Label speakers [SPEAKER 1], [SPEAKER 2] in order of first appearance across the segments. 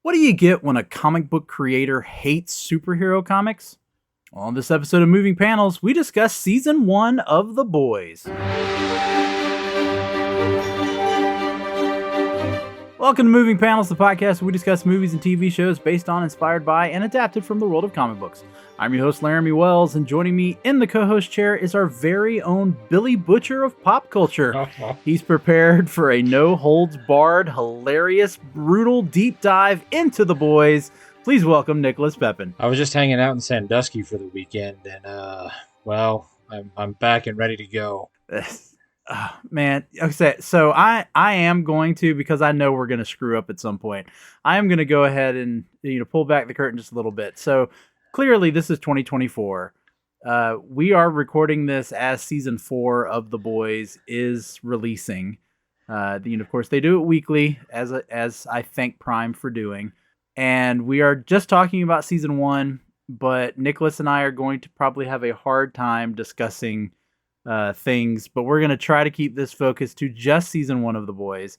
[SPEAKER 1] What do you get when a comic book creator hates superhero comics? On this episode of Moving Panels, we discuss Season 1 of The Boys. Welcome to Moving Panels, the podcast where we discuss movies and TV shows based on, inspired by, and adapted from the world of comic books. I'm your host, Laramy Wells, and joining me in the co-host chair is our very own Billy Butcher of pop culture. He's prepared for a no-holds-barred, hilarious, brutal deep dive into The Boys. Please welcome Nicholas Pepin.
[SPEAKER 2] I was just hanging out in Sandusky for the weekend, and, I'm back and ready to go.
[SPEAKER 1] Man, okay, so I am going to, because I know we're going to screw up at some point, I am going to go ahead and pull back the curtain just a little bit. So clearly this is 2024. We are recording this as season 4 of The Boys is releasing. Of course, they do it weekly, as I thank Prime for doing. And we are just talking about season 1, but Nicholas and I are going to probably have a hard time discussing things, but we're going to try to keep this focused to just season 1 of The Boys.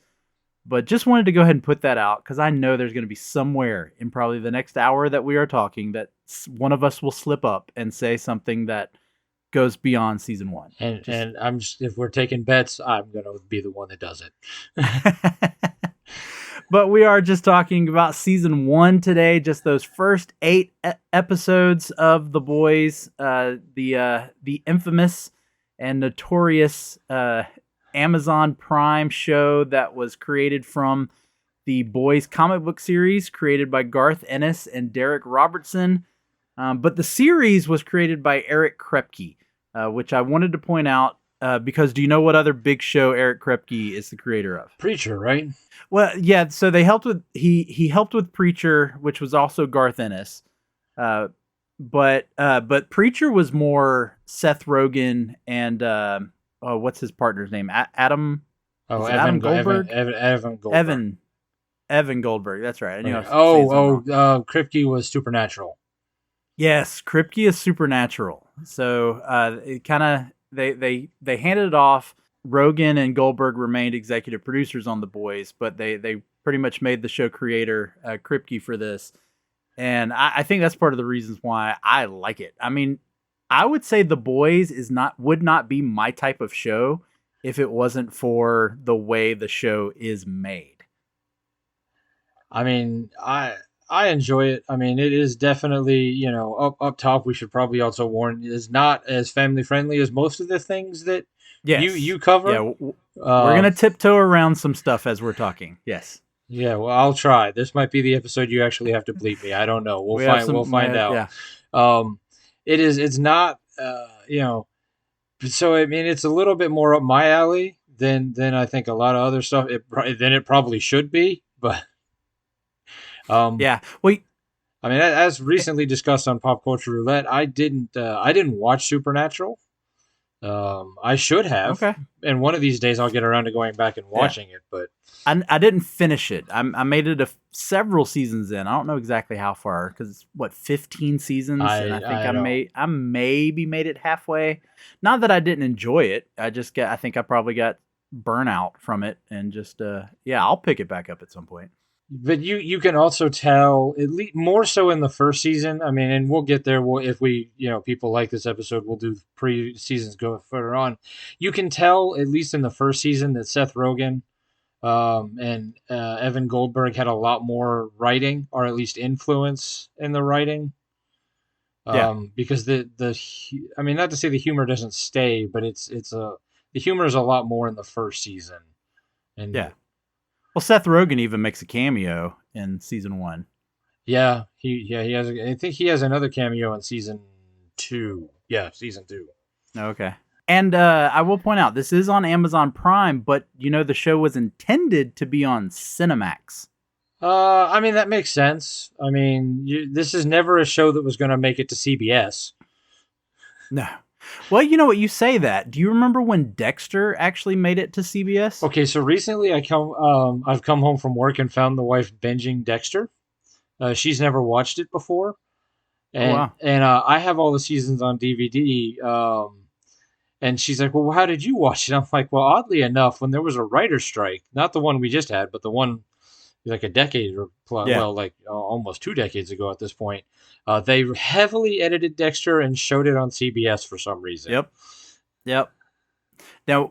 [SPEAKER 1] But just wanted to go ahead and put that out because I know there's going to be somewhere in probably the next hour that we are talking that one of us will slip up and say something that goes beyond season 1.
[SPEAKER 2] And I'm just, if we're taking bets, I'm going to be the one that does it.
[SPEAKER 1] But we are just talking about season 1 today, just those first 8 episodes of The Boys, the infamous and notorious Amazon Prime show that was created from the Boys comic book series created by Garth Ennis and Derek Robertson. But the series was created by Eric Kripke, which I wanted to point out because do you know what other big show Eric Kripke is the creator of?
[SPEAKER 2] Preacher, right?
[SPEAKER 1] Well, yeah, so they helped with he helped with Preacher, which was also Garth Ennis. But Preacher was more Seth Rogen and what's his partner's name? Adam Goldberg? Evan Goldberg. That's right.
[SPEAKER 2] Kripke was Supernatural.
[SPEAKER 1] Yes, Kripke is Supernatural. So it kind of they handed it off. Rogen and Goldberg remained executive producers on The Boys, but they pretty much made the show creator Kripke for this. And I think that's part of the reasons why I like it. I mean, I would say The Boys would not be my type of show if it wasn't for the way the show is made.
[SPEAKER 2] I mean, I enjoy it. I mean, it is definitely, up top, we should probably also warn, it is not as family friendly as most of the things that you cover.
[SPEAKER 1] Yeah, we're going to tiptoe around some stuff as we're talking. Yes.
[SPEAKER 2] Yeah, well, I'll try. This might be the episode you actually have to bleep me. I don't know. We'll find out.
[SPEAKER 1] Yeah.
[SPEAKER 2] It's not, so I mean, it's a little bit more up my alley than I think a lot of other stuff. It probably should be, but
[SPEAKER 1] yeah. Well,
[SPEAKER 2] I mean, as recently discussed on Pop Culture Roulette, I didn't watch Supernatural. I should have. Okay. And one of these days I'll get around to going back and watching it, but
[SPEAKER 1] I didn't finish it. I made it several seasons in. I don't know exactly how far because it's 15 seasons, and I maybe made it halfway. Not that I didn't enjoy it. I think I probably got burnout from it, and just I'll pick it back up at some point.
[SPEAKER 2] But you can also tell, at least more so in the first season. I mean, and we'll get there. If we, people like this episode, we'll do pre-seasons go further on. You can tell, at least in the first season, that Seth Rogen and Evan Goldberg had a lot more writing, or at least influence in the writing. Because I mean, not to say the humor doesn't stay, but the humor is a lot more in the first season. And
[SPEAKER 1] yeah. Well, Seth Rogen even makes a cameo in season 1.
[SPEAKER 2] Yeah, he has. I think he has another cameo in season 2. Yeah, season 2.
[SPEAKER 1] Okay. And I will point out, this is on Amazon Prime, but the show was intended to be on Cinemax.
[SPEAKER 2] I mean, that makes sense. I mean, this is never a show that was going to make it to CBS.
[SPEAKER 1] No. Well, you know what, you say that. Do you remember when Dexter actually made it to CBS?
[SPEAKER 2] Okay, so recently I've come home from work and found the wife binging Dexter. She's never watched it before. And I have all the seasons on DVD. And she's like, well, how did you watch it? I'm like, well, oddly enough, when there was a writer's strike, not the one we just had, but the one like a decade or
[SPEAKER 1] Yeah.
[SPEAKER 2] well, like almost 2 decades ago at this point. They heavily edited Dexter and showed it on CBS for some reason.
[SPEAKER 1] Yep. Yep. Now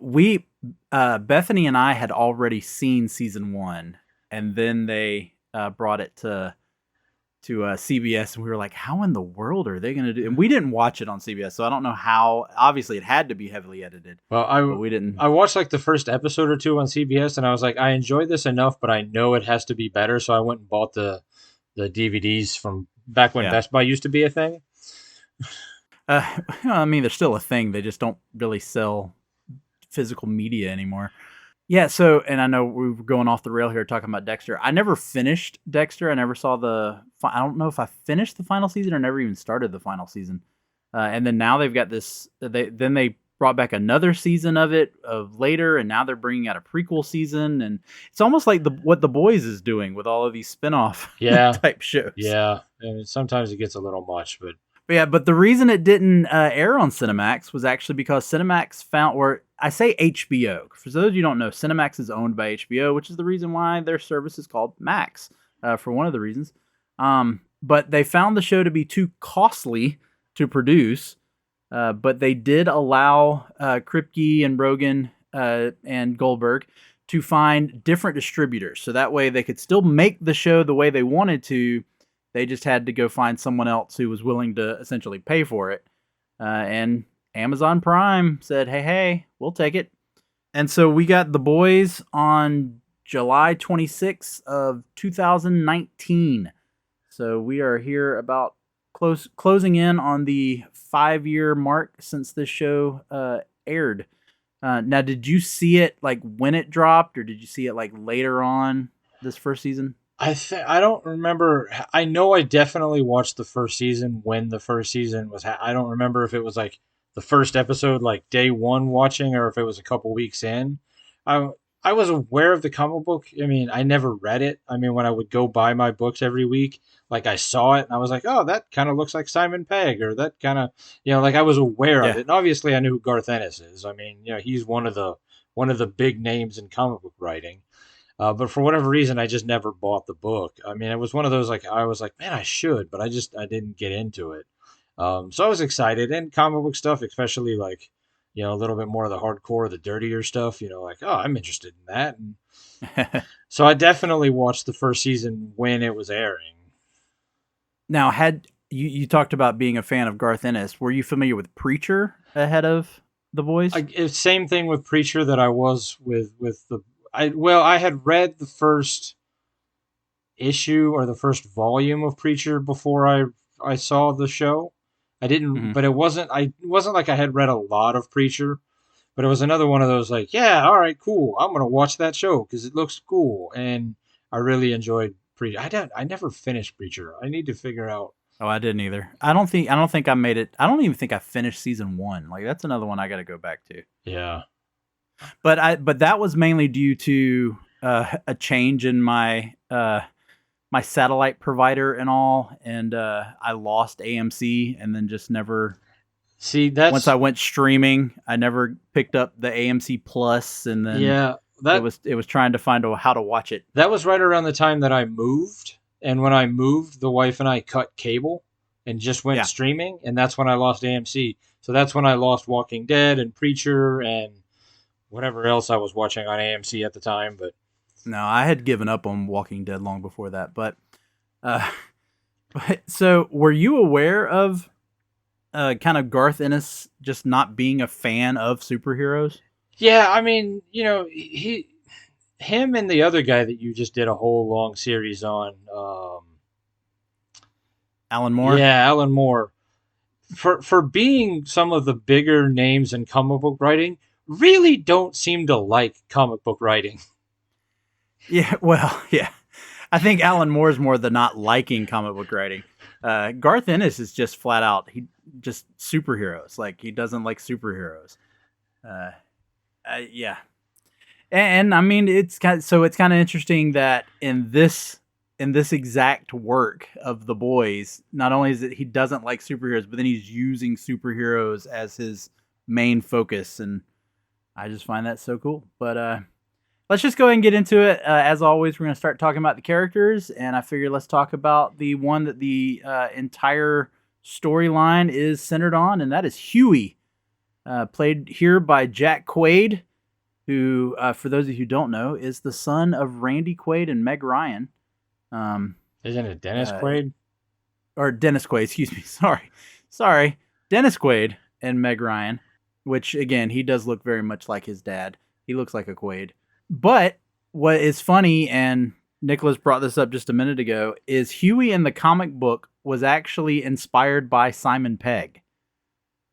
[SPEAKER 1] Bethany and I had already seen season 1, and then they brought it to CBS, and we were like, "How in the world are they going to do?" And we didn't watch it on CBS, so I don't know how. Obviously, it had to be heavily edited, but
[SPEAKER 2] Well,
[SPEAKER 1] we didn't.
[SPEAKER 2] I watched like the first episode or two on CBS, and I was like, I enjoyed this enough, but I know it has to be better. So I went and bought the DVDs from back when
[SPEAKER 1] Yeah.
[SPEAKER 2] Best Buy used to be a thing.
[SPEAKER 1] I mean, they're still a thing. They just don't really sell physical media anymore. Yeah, so, and I know we were going off the rail here talking about Dexter. I never finished Dexter. I never saw I don't know if I finished the final season or never even started the final season. And then now they've got this, they brought back another season of it later, and now they're bringing out a prequel season. And it's almost like what The Boys is doing with all of these spinoff type shows.
[SPEAKER 2] Yeah. And sometimes it gets a little much, but
[SPEAKER 1] But the reason it didn't air on Cinemax was actually because Cinemax found, or I say HBO. For those of you who don't know, Cinemax is owned by HBO, which is the reason why their service is called Max, for one of the reasons. But they found the show to be too costly to produce, but they did allow Kripke and Rogan and Goldberg to find different distributors. So that way they could still make the show the way they wanted to. They just had to go find someone else who was willing to essentially pay for it. And Amazon Prime said, hey, we'll take it. And so we got The Boys on July 26th of 2019. So we are here about closing in on the 5-year mark since this show aired. Now, did you see it like when it dropped, or did you see it like later on this first season?
[SPEAKER 2] I don't remember. I know I definitely watched the first season when the first season was. I don't remember if it was like the first episode, like day one watching, or if it was a couple weeks in. I I was aware of the comic book. I mean, I never read it. I mean, when I would go buy my books every week, like I saw it and I was like, oh, that kind of looks like Simon Pegg, or that kind of, like I was aware of it. And obviously, I knew who Garth Ennis is. I mean, he's one of the big names in comic book writing. But for whatever reason, I just never bought the book. I mean, it was one of those like I was like, man, I should, but I didn't get into it. So I was excited, and comic book stuff, especially like a little bit more of the hardcore, the dirtier stuff. Like oh, I'm interested in that. And so I definitely watched the first season when it was airing.
[SPEAKER 1] Now, had you talked about being a fan of Garth Ennis, were you familiar with Preacher ahead of The Boys?
[SPEAKER 2] Same thing with Preacher that I was with the. I had read the first issue or the first volume of Preacher before I saw the show. I didn't, but it wasn't like I had read a lot of Preacher, but it was another one of those like, yeah, all right, cool. I'm gonna watch that show because it looks cool, and I really enjoyed Preacher. I never finished Preacher. I need to figure out.
[SPEAKER 1] Oh, I didn't either. I don't think I made it. I don't even think I finished season 1. Like that's another one I got to go back to.
[SPEAKER 2] Yeah.
[SPEAKER 1] But that was mainly due to a change in my my satellite provider and all, and I lost AMC, and then just never.
[SPEAKER 2] See, once
[SPEAKER 1] I went streaming, I never picked up the AMC Plus, and then it was trying to find how to watch it.
[SPEAKER 2] That was right around the time that I moved, and when I moved, the wife and I cut cable and just went streaming, and that's when I lost AMC. So that's when I lost Walking Dead and Preacher and whatever else I was watching on AMC at the time. But
[SPEAKER 1] no, I had given up on Walking Dead long before that. But so were you aware of kind of Garth Ennis just not being a fan of superheroes?
[SPEAKER 2] Yeah, I mean, him and the other guy that you just did a whole long series on,
[SPEAKER 1] Alan Moore.
[SPEAKER 2] Yeah, Alan Moore. For being some of the bigger names in comic book writing, really don't seem to like comic book writing.
[SPEAKER 1] Yeah, well, yeah. I think Alan Moore's more the not liking comic book writing. Garth Ennis is just flat out, he just superheroes. Like he doesn't like superheroes. Yeah. And I mean, it's kind of interesting that in this exact work of The Boys, not only is it he doesn't like superheroes, but then he's using superheroes as his main focus, and I just find that so cool. But let's just go ahead and get into it. As always, we're going to start talking about the characters, and I figure let's talk about the one that the entire storyline is centered on, and that is Huey, played here by Jack Quaid, who, for those of you who don't know, is the son of Randy Quaid and Meg Ryan.
[SPEAKER 2] Isn't it Dennis Quaid?
[SPEAKER 1] Or Dennis Quaid, excuse me. Sorry. Dennis Quaid and Meg Ryan, which, again, he does look very much like his dad. He looks like a Quaid. But what is funny, and Nicholas brought this up just a minute ago, is Huey in the comic book was actually inspired by Simon Pegg.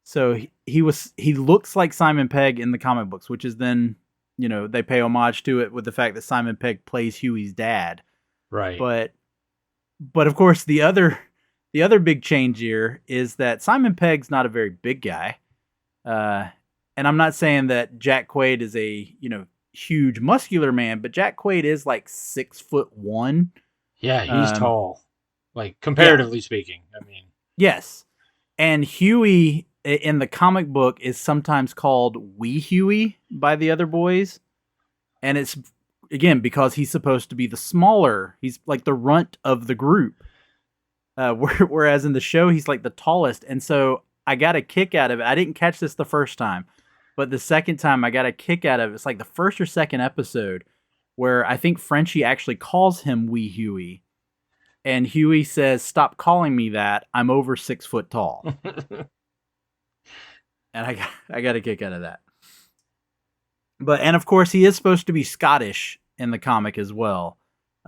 [SPEAKER 1] So he looks like Simon Pegg in the comic books, which is then, they pay homage to it with the fact that Simon Pegg plays Huey's dad.
[SPEAKER 2] Right.
[SPEAKER 1] But of course, the other big change here is that Simon Pegg's not a very big guy. And I'm not saying that Jack Quaid is a, huge muscular man, but Jack Quaid is like 6'1".
[SPEAKER 2] Yeah, he's tall. Like, comparatively speaking. I mean.
[SPEAKER 1] Yes. And Huey in the comic book is sometimes called Wee Huey by the other boys. And it's, again, because he's supposed to be the smaller. He's like the runt of the group. Whereas in the show, he's like the tallest. And so I got a kick out of it. I didn't catch this the first time, but the second time I got a kick out of it. It's like the first or second episode where I think Frenchie actually calls him Wee Huey. And Huey says, "Stop calling me that. I'm over 6 foot tall." And I got a kick out of that. And of course, he is supposed to be Scottish in the comic as well.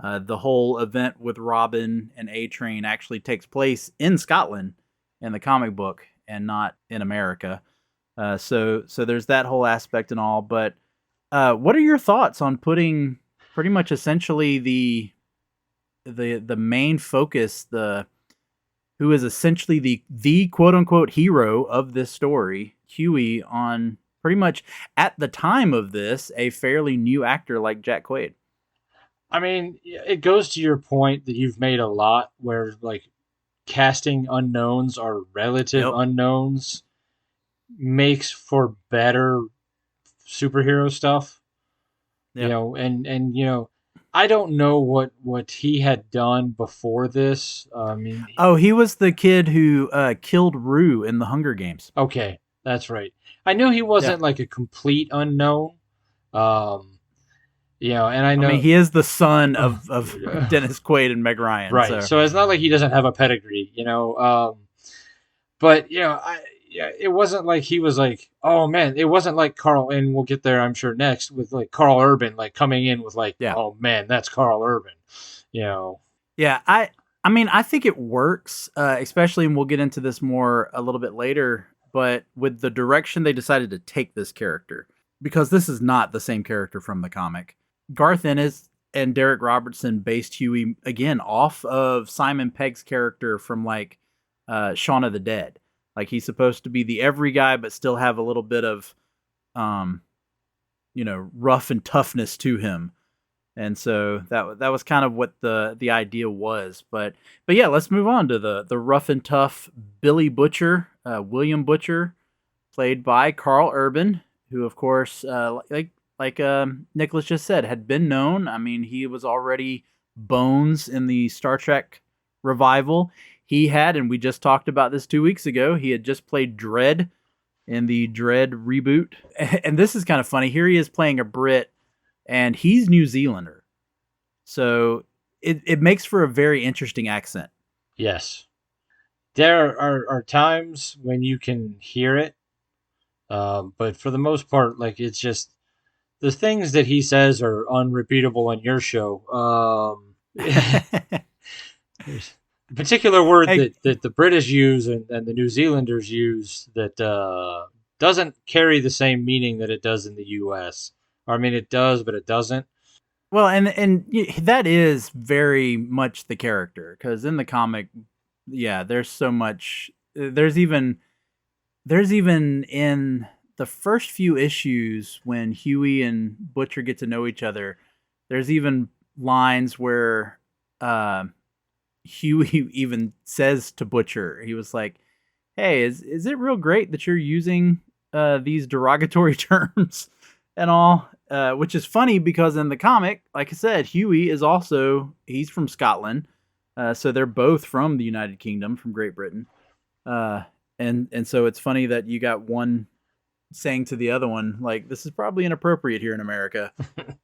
[SPEAKER 1] The whole event with Robin and A-Train actually takes place in Scotland in the comic book and not in America. So there's that whole aspect and all. But what are your thoughts on putting pretty much essentially the main focus, who is essentially the quote unquote hero of this story, Huey, on pretty much at the time of this a fairly new actor like Jack Quaid?
[SPEAKER 2] I mean, it goes to your point that you've made a lot, where like casting unknowns or relative unknowns makes for better superhero stuff.
[SPEAKER 1] Yep.
[SPEAKER 2] And I don't know what he had done before this. I mean,
[SPEAKER 1] he was the kid who killed Rue in the Hunger Games.
[SPEAKER 2] Okay, that's right. I knew he wasn't like a complete unknown. And I know.
[SPEAKER 1] I mean, he is the son of Dennis Quaid and Meg Ryan.
[SPEAKER 2] Right. So it's not like he doesn't have a pedigree, But, it wasn't like he was like, oh, man, it wasn't like Carl, and we'll get there, I'm sure, next, with like Carl Urban, like coming in with like, oh, man, that's Carl Urban,
[SPEAKER 1] Yeah, I mean, I think it works, especially, and we'll get into this more a little bit later, but with the direction they decided to take this character, because this is not the same character from the comic. Garth Ennis and Derek Robertson based Huey, again, off of Simon Pegg's character from, like, Shaun of the Dead. Like, he's supposed to be the every guy, but still have a little bit of, rough and toughness to him. And so that was kind of what the idea was. But yeah, let's move on to the rough and tough Billy Butcher, William Butcher, played by Carl Urban, who, of course, like Nicholas just said, had been known. I mean, he was already Bones in the Star Trek revival. He had, and we just talked about this 2 weeks ago, he had just played Dredd in the Dredd reboot. And this is kind of funny. Here he is playing a Brit, and he's New Zealander. So it makes for a very interesting accent.
[SPEAKER 2] Yes. There are times when you can hear it, but for the most part, like, it's just the things that he says are unrepeatable on your show. There's a particular word that the British use and the New Zealanders use that doesn't carry the same meaning that it does in the U.S. Or, I mean, it does, but it doesn't.
[SPEAKER 1] Well, and that is very much the character, because in the comic, there's so much. There's even in the first few issues when Huey and Butcher get to know each other, there's even lines where Huey even says to Butcher, he was like, "Hey, is it real great that you're using these derogatory terms and all?" which is funny because in the comic, like I said, Huey is also, he's from Scotland. So they're both from the United Kingdom, from Great Britain. Uh, and so it's funny that you got one saying to the other one, like, this is probably inappropriate here in America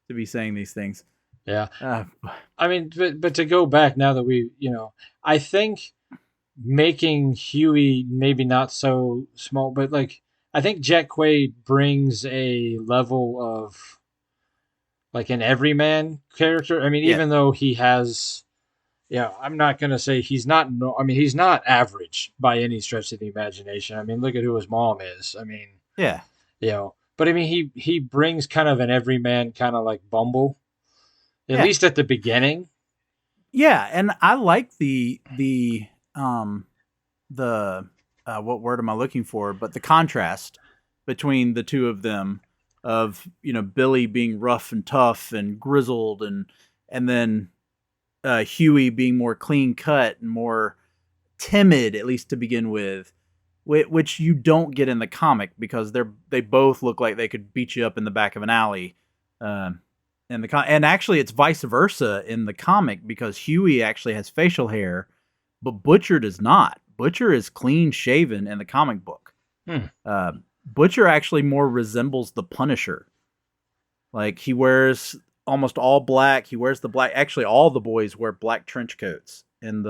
[SPEAKER 1] to be saying these things.
[SPEAKER 2] Yeah.
[SPEAKER 1] Uh,
[SPEAKER 2] I mean, but to go back now that I think making Huey maybe not so small, but like I think Jack Quaid brings a level of like an everyman character. I mean,
[SPEAKER 1] yeah,
[SPEAKER 2] even though he has, I'm not gonna say he's not. No, I mean, he's not average by any stretch of the imagination. I mean, look at who his mom is. I mean,
[SPEAKER 1] yeah,
[SPEAKER 2] but I mean, he brings kind of an everyman kind of like Bumble, at
[SPEAKER 1] yeah,
[SPEAKER 2] least at the beginning.
[SPEAKER 1] yeah. And I like the what word am I looking for? But the contrast between the two of them, of Billy being rough and tough and grizzled, and then Huey being more clean cut and more timid, at least to begin with, which you don't get in the comic because they both look like they could beat you up in the back of an alley. Um, and actually it's vice versa in the comic because Huey actually has facial hair, but Butcher does not. Butcher is clean shaven in the comic book.
[SPEAKER 2] Hmm.
[SPEAKER 1] Butcher actually more resembles the Punisher. Like, he wears almost all black. He wears the black. Actually, all the boys wear black trench coats in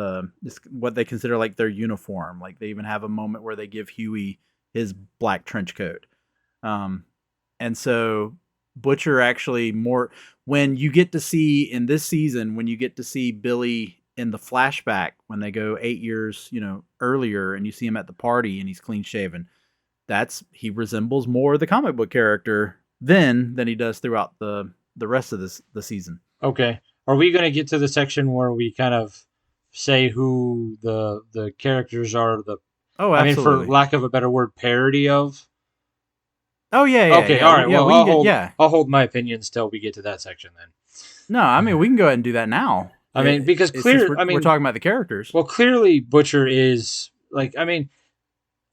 [SPEAKER 1] what they consider like their uniform. Like, they even have a moment where they give Huey his black trench coat. And so Butcher actually more, when you get to see in this season, when you get to see Billy in the flashback, when they go 8 years, earlier, and you see him at the party and he's clean shaven, he resembles more the comic book character then than he does throughout the rest of the season.
[SPEAKER 2] Okay. Are we going to get to the section where we kind of say who the characters are?
[SPEAKER 1] Oh,
[SPEAKER 2] I mean, for
[SPEAKER 1] absolutely.
[SPEAKER 2] lack of a better word, parody of.
[SPEAKER 1] Oh yeah.
[SPEAKER 2] Okay.
[SPEAKER 1] Yeah.
[SPEAKER 2] All right.
[SPEAKER 1] Yeah.
[SPEAKER 2] Well,
[SPEAKER 1] We can get, yeah.
[SPEAKER 2] I'll hold my opinions till we get to that section then.
[SPEAKER 1] No, I mean, we can go ahead and do that now.
[SPEAKER 2] I mean, because
[SPEAKER 1] we're talking about the characters.
[SPEAKER 2] Well, clearly Butcher is like. I mean,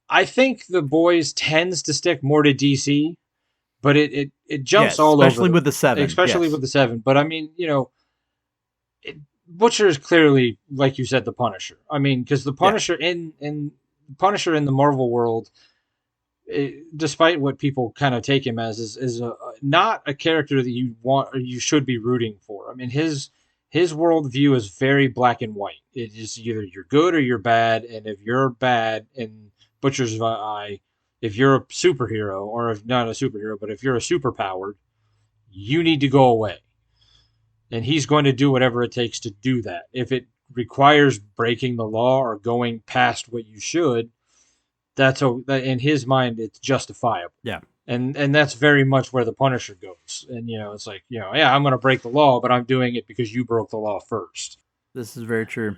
[SPEAKER 2] I think the boys tends to stick more to DC, but it jumps
[SPEAKER 1] Yes,
[SPEAKER 2] all over,
[SPEAKER 1] especially with the seven.
[SPEAKER 2] especially
[SPEAKER 1] Yes.
[SPEAKER 2] with the seven. But I mean, Butcher is clearly, like you said, the Punisher. I mean, because the Punisher in Punisher in the Marvel world, despite what people kind of take him as, is not a character that you want or you should be rooting for. I mean, his worldview is very black and white. It is either you're good or you're bad, and if you're bad in Butcher's eye, if you're a superhero, or if not a superhero, but if you're a superpowered, you need to go away. And he's going to do whatever it takes to do that. If it requires breaking the law or going past what you should, in his mind, it's justifiable.
[SPEAKER 1] Yeah.
[SPEAKER 2] And that's very much where the Punisher goes. And it's like, yeah, I'm going to break the law, but I'm doing it because you broke the law first.
[SPEAKER 1] This is very true.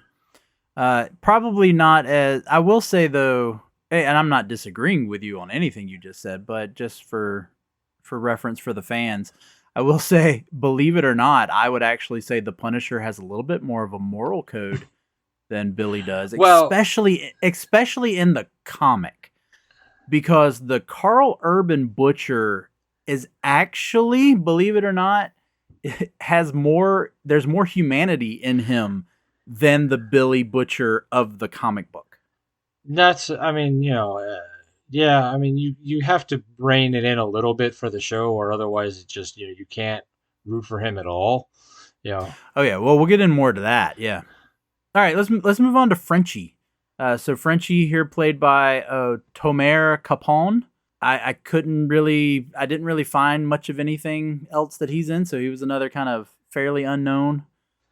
[SPEAKER 1] Probably not as, I will say though, and I'm not disagreeing with you on anything you just said, but just for reference for the fans, I will say, believe it or not, I would actually say the Punisher has a little bit more of a moral code than Billy does,
[SPEAKER 2] Well,
[SPEAKER 1] especially in the comic, because the Carl Urban Butcher is actually, believe it or not, there's more humanity in him than the Billy Butcher of the comic book.
[SPEAKER 2] I mean, yeah, I mean, you have to rein it in a little bit for the show, or otherwise it just, you can't root for him at all.
[SPEAKER 1] Oh yeah, well, we'll get in more to that. Yeah. All right, let's move on to Frenchie. So Frenchie here, played by Tomer Capon. I didn't really find much of anything else that he's in, so he was another kind of fairly unknown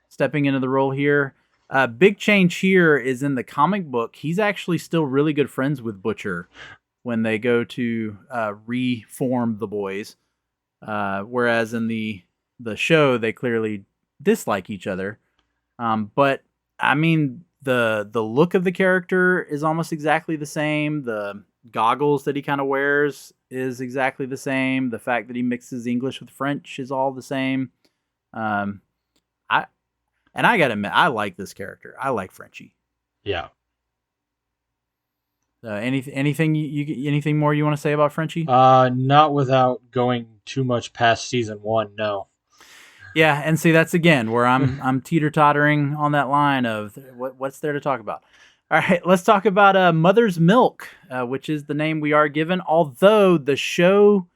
[SPEAKER 1] stepping into the role here. Big change here is in the comic book. He's actually still really good friends with Butcher when they go to reform the boys, whereas in the show they clearly dislike each other. But I mean, the look of the character is almost exactly the same. The goggles that he kind of wears is exactly the same. The fact that he mixes English with French is all the same. I gotta admit, I like this character. I like Frenchie.
[SPEAKER 2] Yeah.
[SPEAKER 1] Anything more you want to say about Frenchie?
[SPEAKER 2] Not without going too much past season 1. No.
[SPEAKER 1] Yeah, and see that's again where I'm teeter tottering on that line of what's there to talk about. All right, let's talk about Mother's Milk, which is the name we are given. Although the show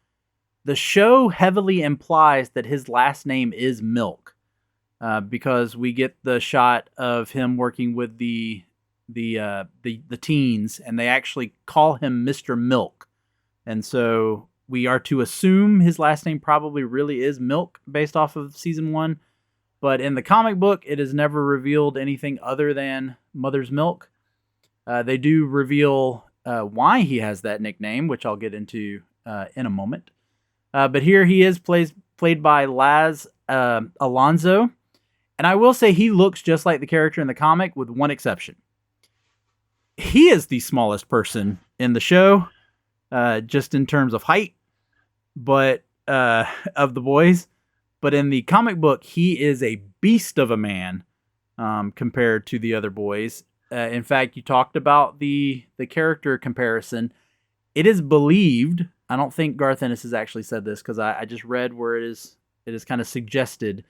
[SPEAKER 1] heavily implies that his last name is Milk, because we get the shot of him working with the teens, and they actually call him Mr. Milk, and so we are to assume his last name probably really is Milk based off of season 1. But in the comic book, it is never revealed anything other than Mother's Milk. They do reveal why he has that nickname, which I'll get into in a moment. But here he is, played by Laz Alonso. And I will say he looks just like the character in the comic with one exception. He is the smallest person in the show, just in terms of height, but of the boys. But in the comic book, he is a beast of a man compared to the other boys. In fact, you talked about the character comparison. It is believed, I don't think Garth Ennis has actually said this because I just read where it is kind of suggested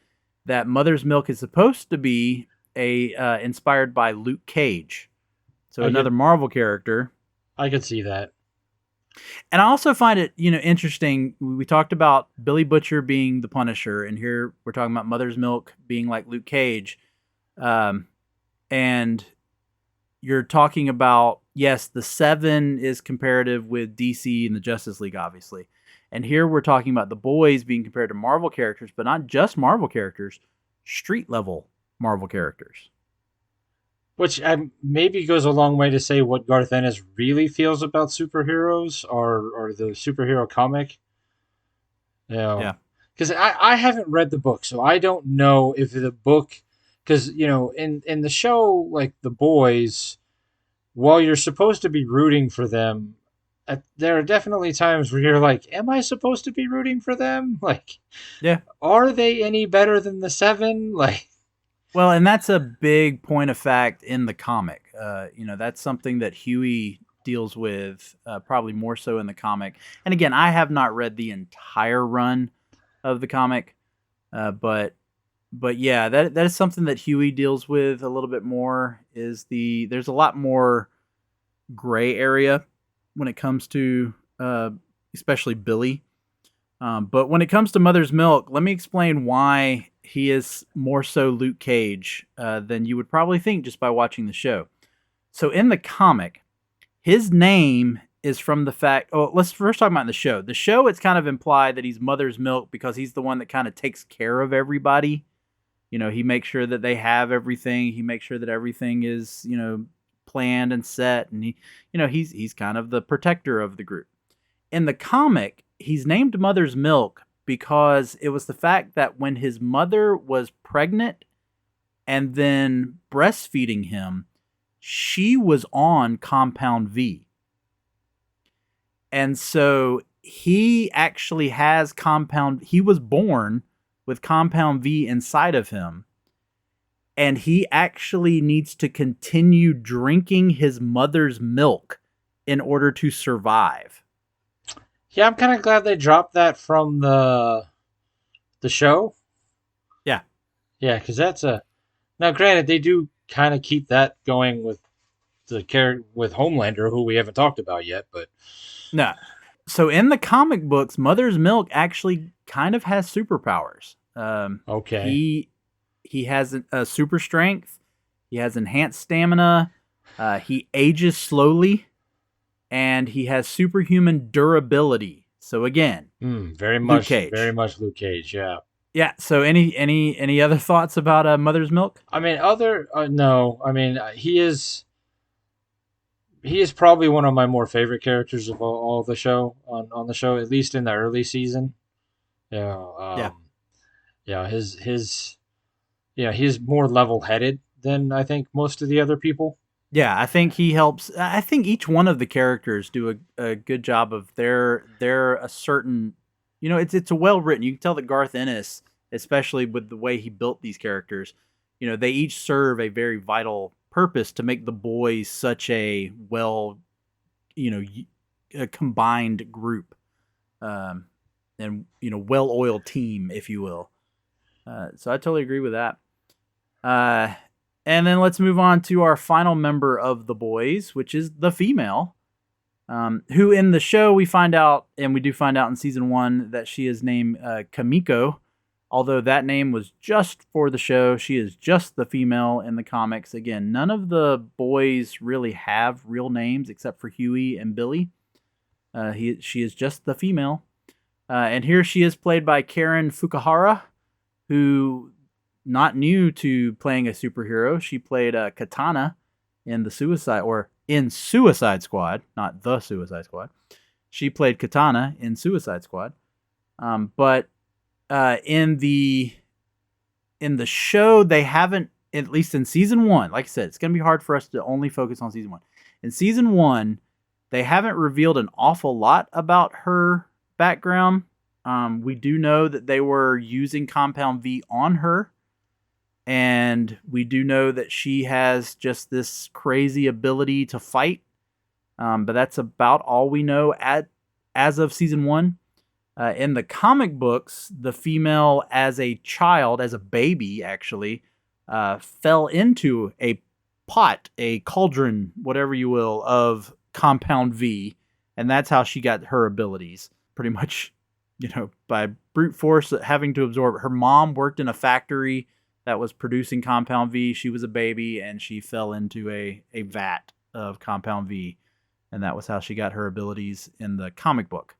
[SPEAKER 1] that Mother's Milk is supposed to be inspired by Luke Cage. So another Marvel character.
[SPEAKER 2] I could see that.
[SPEAKER 1] And I also find it, interesting. We talked about Billy Butcher being the Punisher, and here we're talking about Mother's Milk being like Luke Cage. And you're talking about, yes, the 7 is comparative with DC and the Justice League, obviously. And here we're talking about the boys being compared to Marvel characters, but not just Marvel characters, street level Marvel characters.
[SPEAKER 2] Which maybe goes a long way to say what Garth Ennis really feels about superheroes or the superhero comic.
[SPEAKER 1] Yeah.
[SPEAKER 2] Because I haven't read the book, so I don't know if the book... Because, in the show, like The Boys, while you're supposed to be rooting for them, there are definitely times where you're like, am I supposed to be rooting for them? Like,
[SPEAKER 1] yeah,
[SPEAKER 2] are they any better than the 7? Like...
[SPEAKER 1] Well, and that's a big point of fact in the comic. That's something that Huey deals with probably more so in the comic. And again, I have not read the entire run of the comic, but yeah, that is something that Huey deals with a little bit more. There's a lot more gray area when it comes to especially Billy. But when it comes to Mother's Milk, let me explain why he is more so Luke Cage than you would probably think just by watching the show. So in the comic, his name is from the fact... Oh, let's first talk about the show. The show, it's kind of implied that he's Mother's Milk because he's the one that kind of takes care of everybody. He makes sure that they have everything. He makes sure that everything is, planned and set. And he's kind of the protector of the group. In the comic, he's named Mother's Milk because it was the fact that when his mother was pregnant and then breastfeeding him, she was on Compound V. And so he actually has he was born with Compound V inside of him. And he actually needs to continue drinking his mother's milk in order to survive.
[SPEAKER 2] Yeah, I'm kind of glad they dropped that from the show.
[SPEAKER 1] Yeah.
[SPEAKER 2] Yeah, because that's a... Now, granted, they do kind of keep that going with the character with Homelander, who we haven't talked about yet, but...
[SPEAKER 1] No. So in the comic books, Mother's Milk actually kind of has superpowers.
[SPEAKER 2] Okay.
[SPEAKER 1] He has a super strength. He has enhanced stamina. He ages slowly. And he has superhuman durability. So again,
[SPEAKER 2] very much Luke Cage. Yeah.
[SPEAKER 1] Yeah. So any other thoughts about Mother's Milk?
[SPEAKER 2] I mean, no. I mean, he is probably one of my more favorite characters of all the show on the show, at least in the early season. Yeah. He's more level-headed than I think most of the other people.
[SPEAKER 1] Yeah, I think he helps. I think each one of the characters do a good job of they're a certain, it's a well written. You can tell that Garth Ennis, especially with the way he built these characters, they each serve a very vital purpose to make the boys such a well a combined group, and well-oiled team, if you will. So I totally agree with that. And then let's move on to our final member of the boys, which is the female, who in the show we find out, and we do find out in season 1, that she is named Kamiko. Although that name was just for the show, she is just the female in the comics. Again, none of the boys really have real names except for Huey and Billy. She is just the female. And here she is played by Karen Fukuhara, who, not new to playing a superhero. She played Katana in Suicide Squad, not the Suicide Squad. She played Katana in Suicide Squad. But in the show, they haven't, at least in season 1, like I said, it's going to be hard for us to only focus on season 1. In season 1, they haven't revealed an awful lot about her background. We do know that they were using Compound V on her, and we do know that she has just this crazy ability to fight. But that's about all we know as of season 1. In the comic books, the female, as a child, as a baby, actually, fell into a pot, a cauldron, whatever you will, of Compound V, and that's how she got her abilities. Pretty much, by brute force, having to absorb it. Her mom worked in a factory that was producing Compound V. She was a baby, and she fell into a vat of Compound V, and that was how she got her abilities in the comic book.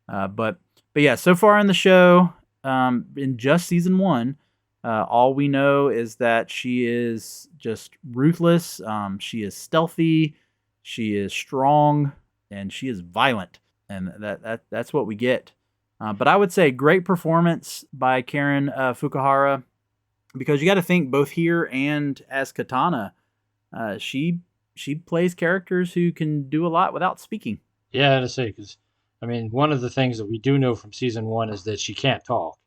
[SPEAKER 1] But yeah, so far in the show, in just season 1, all we know is that she is just ruthless. She is stealthy. She is strong, and she is violent, and that's what we get. But I would say great performance by Karen Fukuhara, because you got to think both here and as Katana, she plays characters who can do a lot without speaking.
[SPEAKER 2] Yeah, I had to say, because one of the things that we do know from season 1 is that she can't talk.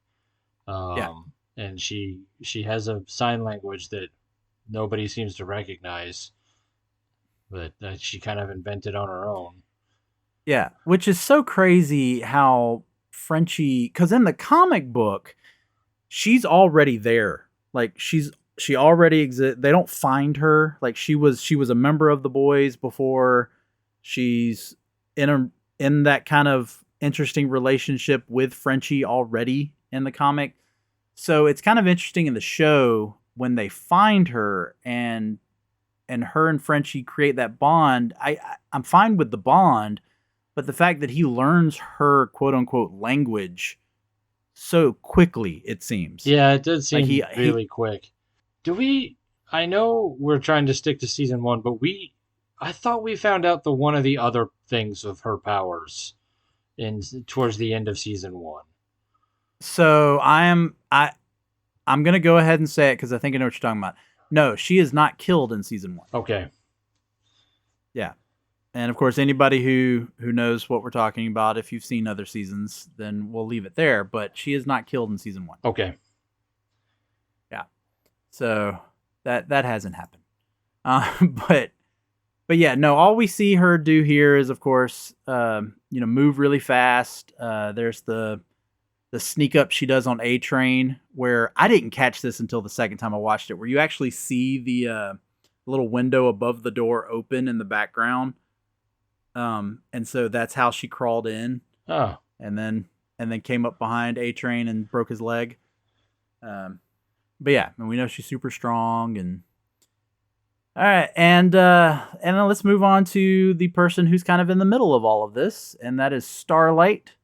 [SPEAKER 1] Yeah.
[SPEAKER 2] And she has a sign language that nobody seems to recognize, but that she kind of invented on her own.
[SPEAKER 1] Yeah, which is so crazy how Frenchie, because in the comic book, she's already there. Like she already exists. They don't find her. Like she was a member of the boys before. She's in that kind of interesting relationship with Frenchie already in the comic. So it's kind of interesting in the show when they find her and her and Frenchie create that bond. I'm fine with the bond, but the fact that he learns her quote unquote language so quickly, it seems.
[SPEAKER 2] Yeah, it did seem really quick. I know we're trying to stick to season 1, but I thought we found out one of the other things of her powers towards the end of season 1.
[SPEAKER 1] So I'm going to go ahead and say it because I think I know what you're talking about. No, she is not killed in season 1.
[SPEAKER 2] Okay.
[SPEAKER 1] Yeah. And of course, anybody who knows what we're talking about, if you've seen other seasons, then we'll leave it there. But she is not killed in season 1.
[SPEAKER 2] Okay.
[SPEAKER 1] Yeah. So that hasn't happened. But yeah, no, all we see her do here is, of course, move really fast. There's the sneak up she does on A-Train, where I didn't catch this until the second time I watched it, where you actually see the little window above the door open in the background. And so that's how she crawled in.
[SPEAKER 2] Oh.
[SPEAKER 1] And then came up behind A-Train and broke his leg. But yeah, we know she's super strong. And all right, and then let's move on to the person who's kind of in the middle of all of this, and that is Starlight,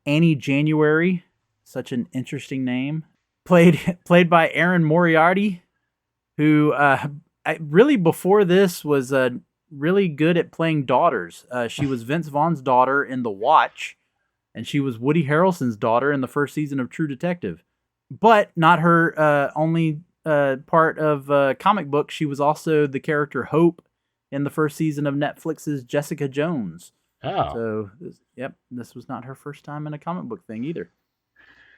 [SPEAKER 1] Annie January, such an interesting name, played by Erin Moriarty, who really before this was really good at playing daughters. She was Vince Vaughn's daughter in The Watch, and she was Woody Harrelson's daughter in the first season of True Detective. But not her only part of comic book. She was also the character Hope in the first season of Netflix's Jessica Jones.
[SPEAKER 2] Oh.
[SPEAKER 1] So, this was not her first time in a comic book thing either.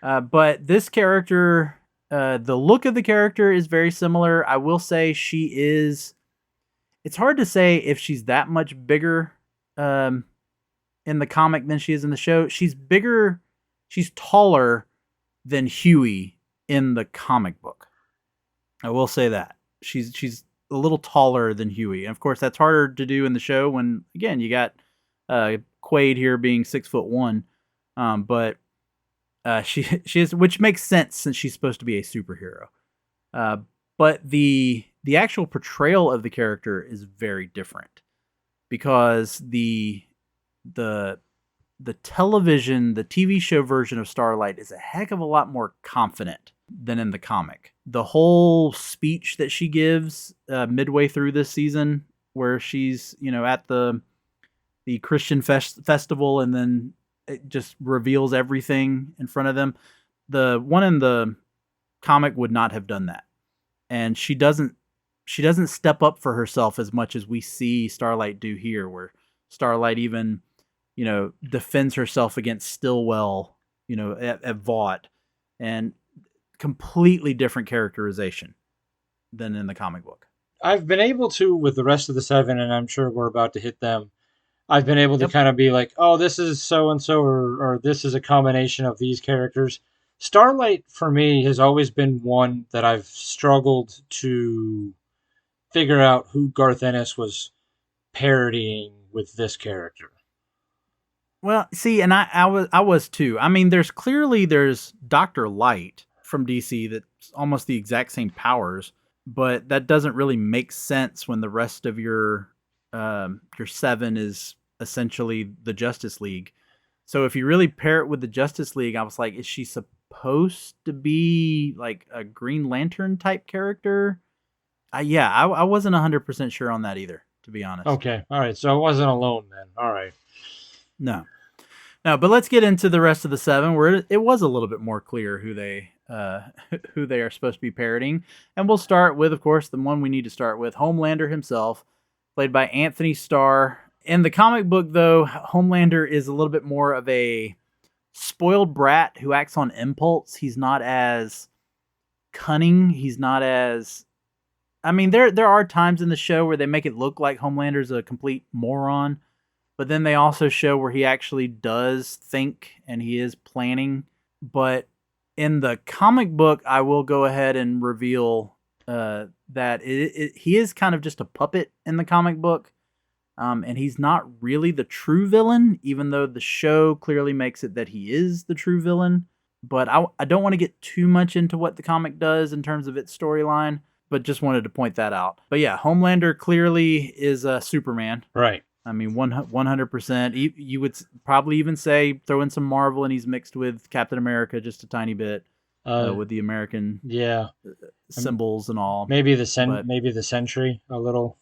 [SPEAKER 1] But this character, the look of the character is very similar. I will say she is... It's hard to say if she's that much bigger um, in the comic than she is in the show. She's bigger, she's taller than Huey in the comic book. I will say that. She's a little taller than Huey. And of course that's harder to do in the show when again you got Quaid here being 6'1". But she is, which makes sense since she's supposed to be a superhero. Uh, but the actual portrayal of the character is very different because the television, the TV show version of Starlight is a heck of a lot more confident than in the comic. The whole speech that she gives midway through this season, where she's at the Christian festival, and then it just reveals everything in front of them. The one in the comic would not have done that, and she doesn't step up for herself as much as we see Starlight do here, where Starlight even defends herself against Stillwell, at Vought, and completely different characterization than in the comic book.
[SPEAKER 2] I've been able to, with the rest of the seven, and I'm sure we're about to hit them, I've been able to
[SPEAKER 1] Yep.
[SPEAKER 2] kind of be like, oh, this is so and so, or this is a combination of these characters. Starlight, for me, has always been one that I've struggled to figure out who Garth Ennis was parodying with this character.
[SPEAKER 1] Well, see, and I was too. I mean, there's Dr. Light from DC that's almost the exact same powers, but that doesn't really make sense when the rest of your seven is essentially the Justice League. So if you really pair it with the Justice League, I was like, is she supposed to be like a Green Lantern type character? I wasn't 100% sure on that either, to be honest.
[SPEAKER 2] Okay, all right, so I wasn't alone then. All right.
[SPEAKER 1] No, but let's get into the rest of the seven, where it was a little bit more clear who they who they are supposed to be parodying. And we'll start with, of course, the one we need to start with, Homelander himself, played by Anthony Starr. In the comic book, though, Homelander is a little bit more of a spoiled brat who acts on impulse. He's not as cunning. He's not as... I mean, there are times in the show where they make it look like Homelander's a complete moron, but then they also show where he actually does think and he is planning. But in the comic book, I will go ahead and reveal that he is kind of just a puppet in the comic book. And he's not really the true villain, even though the show clearly makes it that he is the true villain. But I don't want to get too much into what the comic does in terms of its storyline, but just wanted to point that out. But yeah, Homelander clearly is a Superman.
[SPEAKER 2] Right.
[SPEAKER 1] I mean, 100%. You would probably even say throw in some Marvel, and he's mixed with Captain America just a tiny bit with the American symbols and all.
[SPEAKER 2] Maybe the Sentry a little.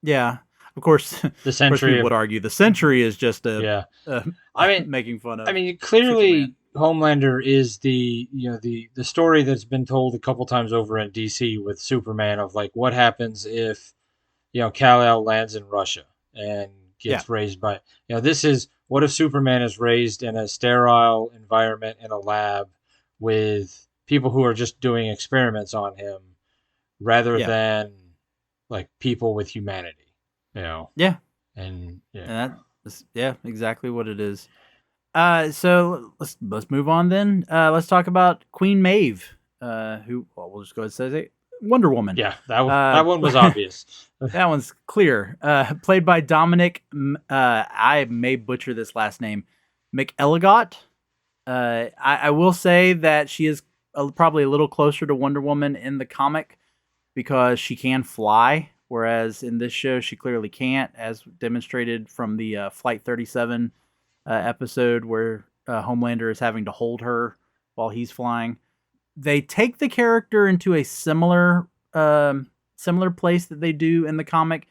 [SPEAKER 1] Yeah, of course.
[SPEAKER 2] The Sentry
[SPEAKER 1] people would argue the Sentry is just
[SPEAKER 2] I mean,
[SPEAKER 1] making fun of.
[SPEAKER 2] I mean, clearly
[SPEAKER 1] Superman.
[SPEAKER 2] Homelander is the story that's been told a couple times over in DC with Superman of like what happens if Kal-El lands in Russia and gets raised by this is what if Superman is raised in a sterile environment in a lab with people who are just doing experiments on him rather than like people with humanity. And
[SPEAKER 1] that's exactly what it is. So let's move on then. Let's talk about Queen Maeve, who we'll just go ahead and say Wonder Woman.
[SPEAKER 2] Yeah, that one was obvious.
[SPEAKER 1] That one's clear. Played by Dominic. I may butcher this last name, McElligott. I will say that she is probably a little closer to Wonder Woman in the comic because she can fly, whereas in this show she clearly can't, as demonstrated from the Flight 37 episode where Homelander is having to hold her while he's flying. They take the character into a similar place that they do in the comic.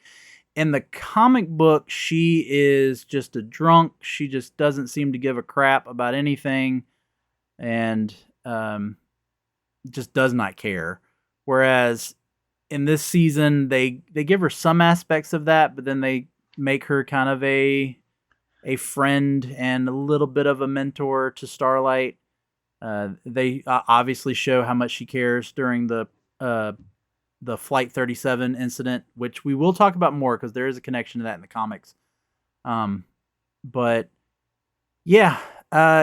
[SPEAKER 1] In the comic book, she is just a drunk. She just doesn't seem to give a crap about anything and just does not care. Whereas in this season, they give her some aspects of that, but then they make her kind of a friend and a little bit of a mentor to Starlight. They obviously show how much she cares during the Flight 37 incident, which we will talk about more because there is a connection to that in the comics. But yeah,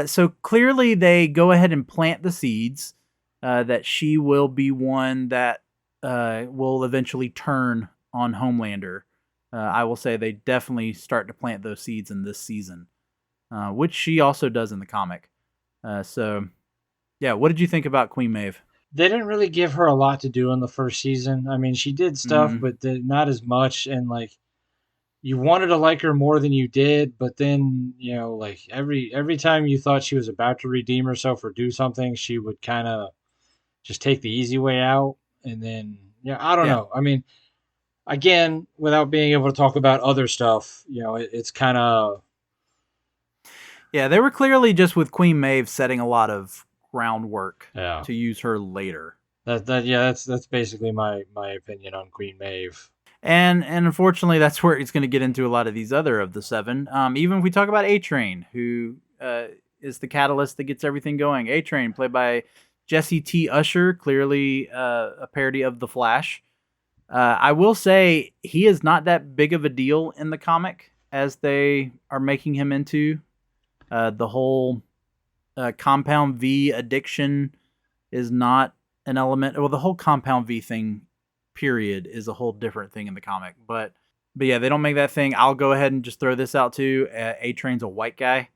[SPEAKER 1] so clearly they go ahead and plant the seeds that she will be one that will eventually turn on Homelander. I will say they definitely start to plant those seeds in this season, which she also does in the comic. So, yeah, what did you think about Queen Maeve?
[SPEAKER 2] They didn't really give her a lot to do in the first season. I mean, she did stuff,
[SPEAKER 1] Mm,
[SPEAKER 2] but not as much. And like, you wanted to like her more than you did, but then like every time you thought she was about to redeem herself or do something, she would kind of just take the easy way out. And then I don't
[SPEAKER 1] yeah.
[SPEAKER 2] know. I mean, again, without being able to talk about other stuff, it's kind of
[SPEAKER 1] Yeah, they were clearly just with Queen Maeve setting a lot of groundwork
[SPEAKER 2] yeah.
[SPEAKER 1] to use her later.
[SPEAKER 2] That's basically my opinion on Queen Maeve.
[SPEAKER 1] And unfortunately, that's where it's going to get into a lot of these other of the seven. Even if we talk about A-Train, who is the catalyst that gets everything going. A-Train, played by Jesse T. Usher, clearly a parody of The Flash. I will say he is not that big of a deal in the comic as they are making him into. The whole compound V addiction is not an element. Well, the whole compound V thing, period, is a whole different thing in the comic. But yeah, they don't make that thing. I'll go ahead and just throw this out too. A-Train's a white guy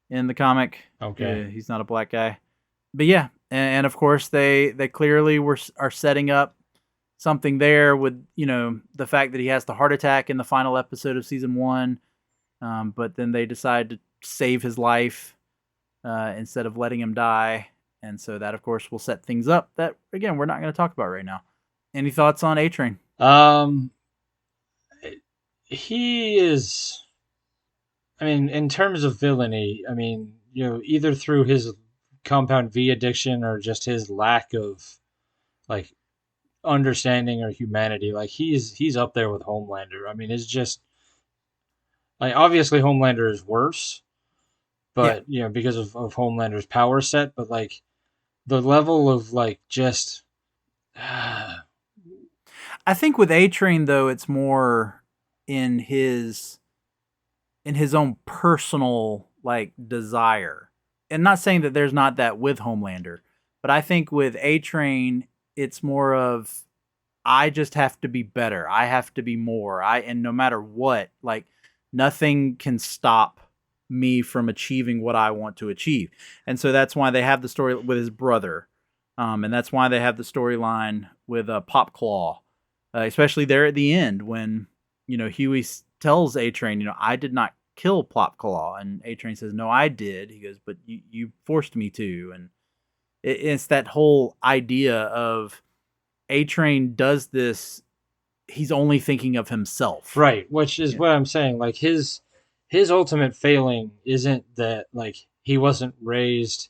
[SPEAKER 1] in the comic.
[SPEAKER 2] Okay.
[SPEAKER 1] He's not a black guy. But yeah, and of course they clearly are setting up something there with the fact that he has the heart attack in the final episode of season 1, but then they decide to save his life instead of letting him die, and so that of course will set things up that again we're not going to talk about right now. Any thoughts on A-Train?
[SPEAKER 2] He is. I mean, in terms of villainy, I mean, either through his compound V addiction or just his lack of like understanding or humanity, like he's up there with Homelander. I mean, it's just like obviously Homelander is worse,
[SPEAKER 1] Yeah,
[SPEAKER 2] but because of Homelander's power set, but like the level of like just
[SPEAKER 1] I think with A-Train though it's more in his own personal like desire. And not saying that there's not that with Homelander, but I think with A-Train it's more of I just have to be better. I have to be more. And no matter what, like nothing can stop me from achieving what I want to achieve. And so that's why they have the story with his brother. And that's why they have the storyline with Pop Claw, especially there at the end when, Huey tells A-Train, I did not kill Plop Claw. And A-Train says, no, I did. He goes, but you forced me to. And it's that whole idea of A-Train does this. He's only thinking of himself.
[SPEAKER 2] right, which is
[SPEAKER 1] Yeah.
[SPEAKER 2] what I'm saying. Like his ultimate failing isn't that like he wasn't raised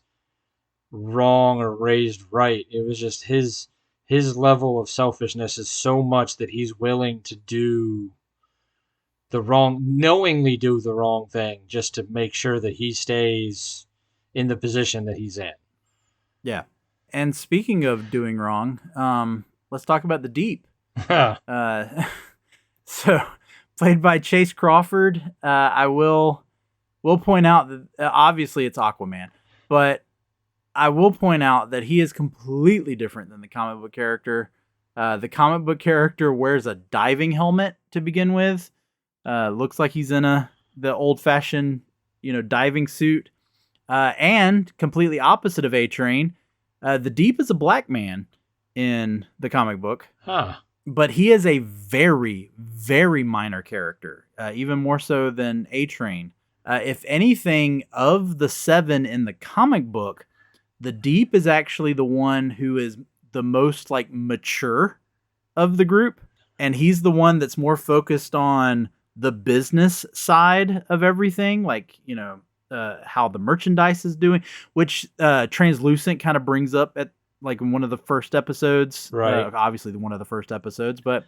[SPEAKER 2] wrong or raised right. It was just his level of selfishness is so much that he's willing to knowingly do the wrong thing just to make sure that he stays in the position that he's in.
[SPEAKER 1] Yeah. And speaking of doing wrong, let's talk about the Deep. Uh, so, played by Chase Crawford. I will point out that obviously it's Aquaman, but I will point out that he is completely different than the comic book character. The comic book character wears a diving helmet to begin with. Looks like he's in the old fashioned, diving suit. And completely opposite of A-Train, the Deep is a black man in the comic book.
[SPEAKER 2] Huh.
[SPEAKER 1] But he is a very, very minor character, even more so than A-Train. If anything, of the 7 in the comic book, the Deep is actually the one who is the most like mature of the group, and he's the one that's more focused on the business side of everything, like how the merchandise is doing, which Translucent kind of brings up at like in one of the first episodes,
[SPEAKER 2] Right.
[SPEAKER 1] obviously one of the first episodes, but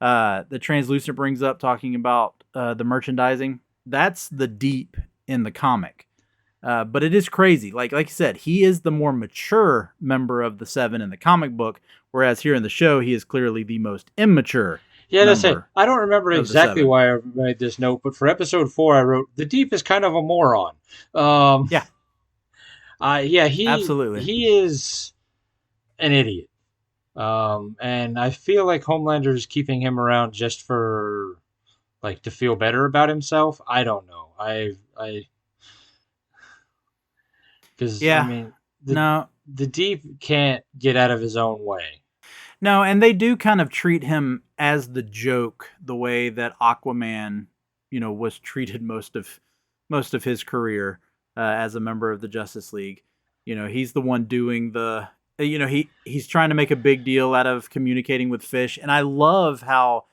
[SPEAKER 1] the Translucent brings up talking about the merchandising. That's the Deep in the comic. But it is crazy. Like you said, he is the more mature member of the 7 in the comic book, whereas here in the show, he is clearly the most immature
[SPEAKER 2] Yeah, that's it.
[SPEAKER 1] member
[SPEAKER 2] I don't remember
[SPEAKER 1] of the
[SPEAKER 2] exactly
[SPEAKER 1] Seven.
[SPEAKER 2] why I made this note, but for episode 4, I wrote the Deep is kind of a moron. Um,
[SPEAKER 1] Yeah,
[SPEAKER 2] yeah,
[SPEAKER 1] absolutely.
[SPEAKER 2] he is an idiot. And I feel like Homelander is keeping him around just for like to feel better about himself. I don't know. Because I
[SPEAKER 1] Yeah,
[SPEAKER 2] mean
[SPEAKER 1] no,
[SPEAKER 2] the Deep can't get out of his own way.
[SPEAKER 1] no, and they do kind of treat him as the joke, the way that Aquaman, was treated most of his career as a member of the Justice League. He's the one doing the, he's trying to make a big deal out of communicating with fish, and I love how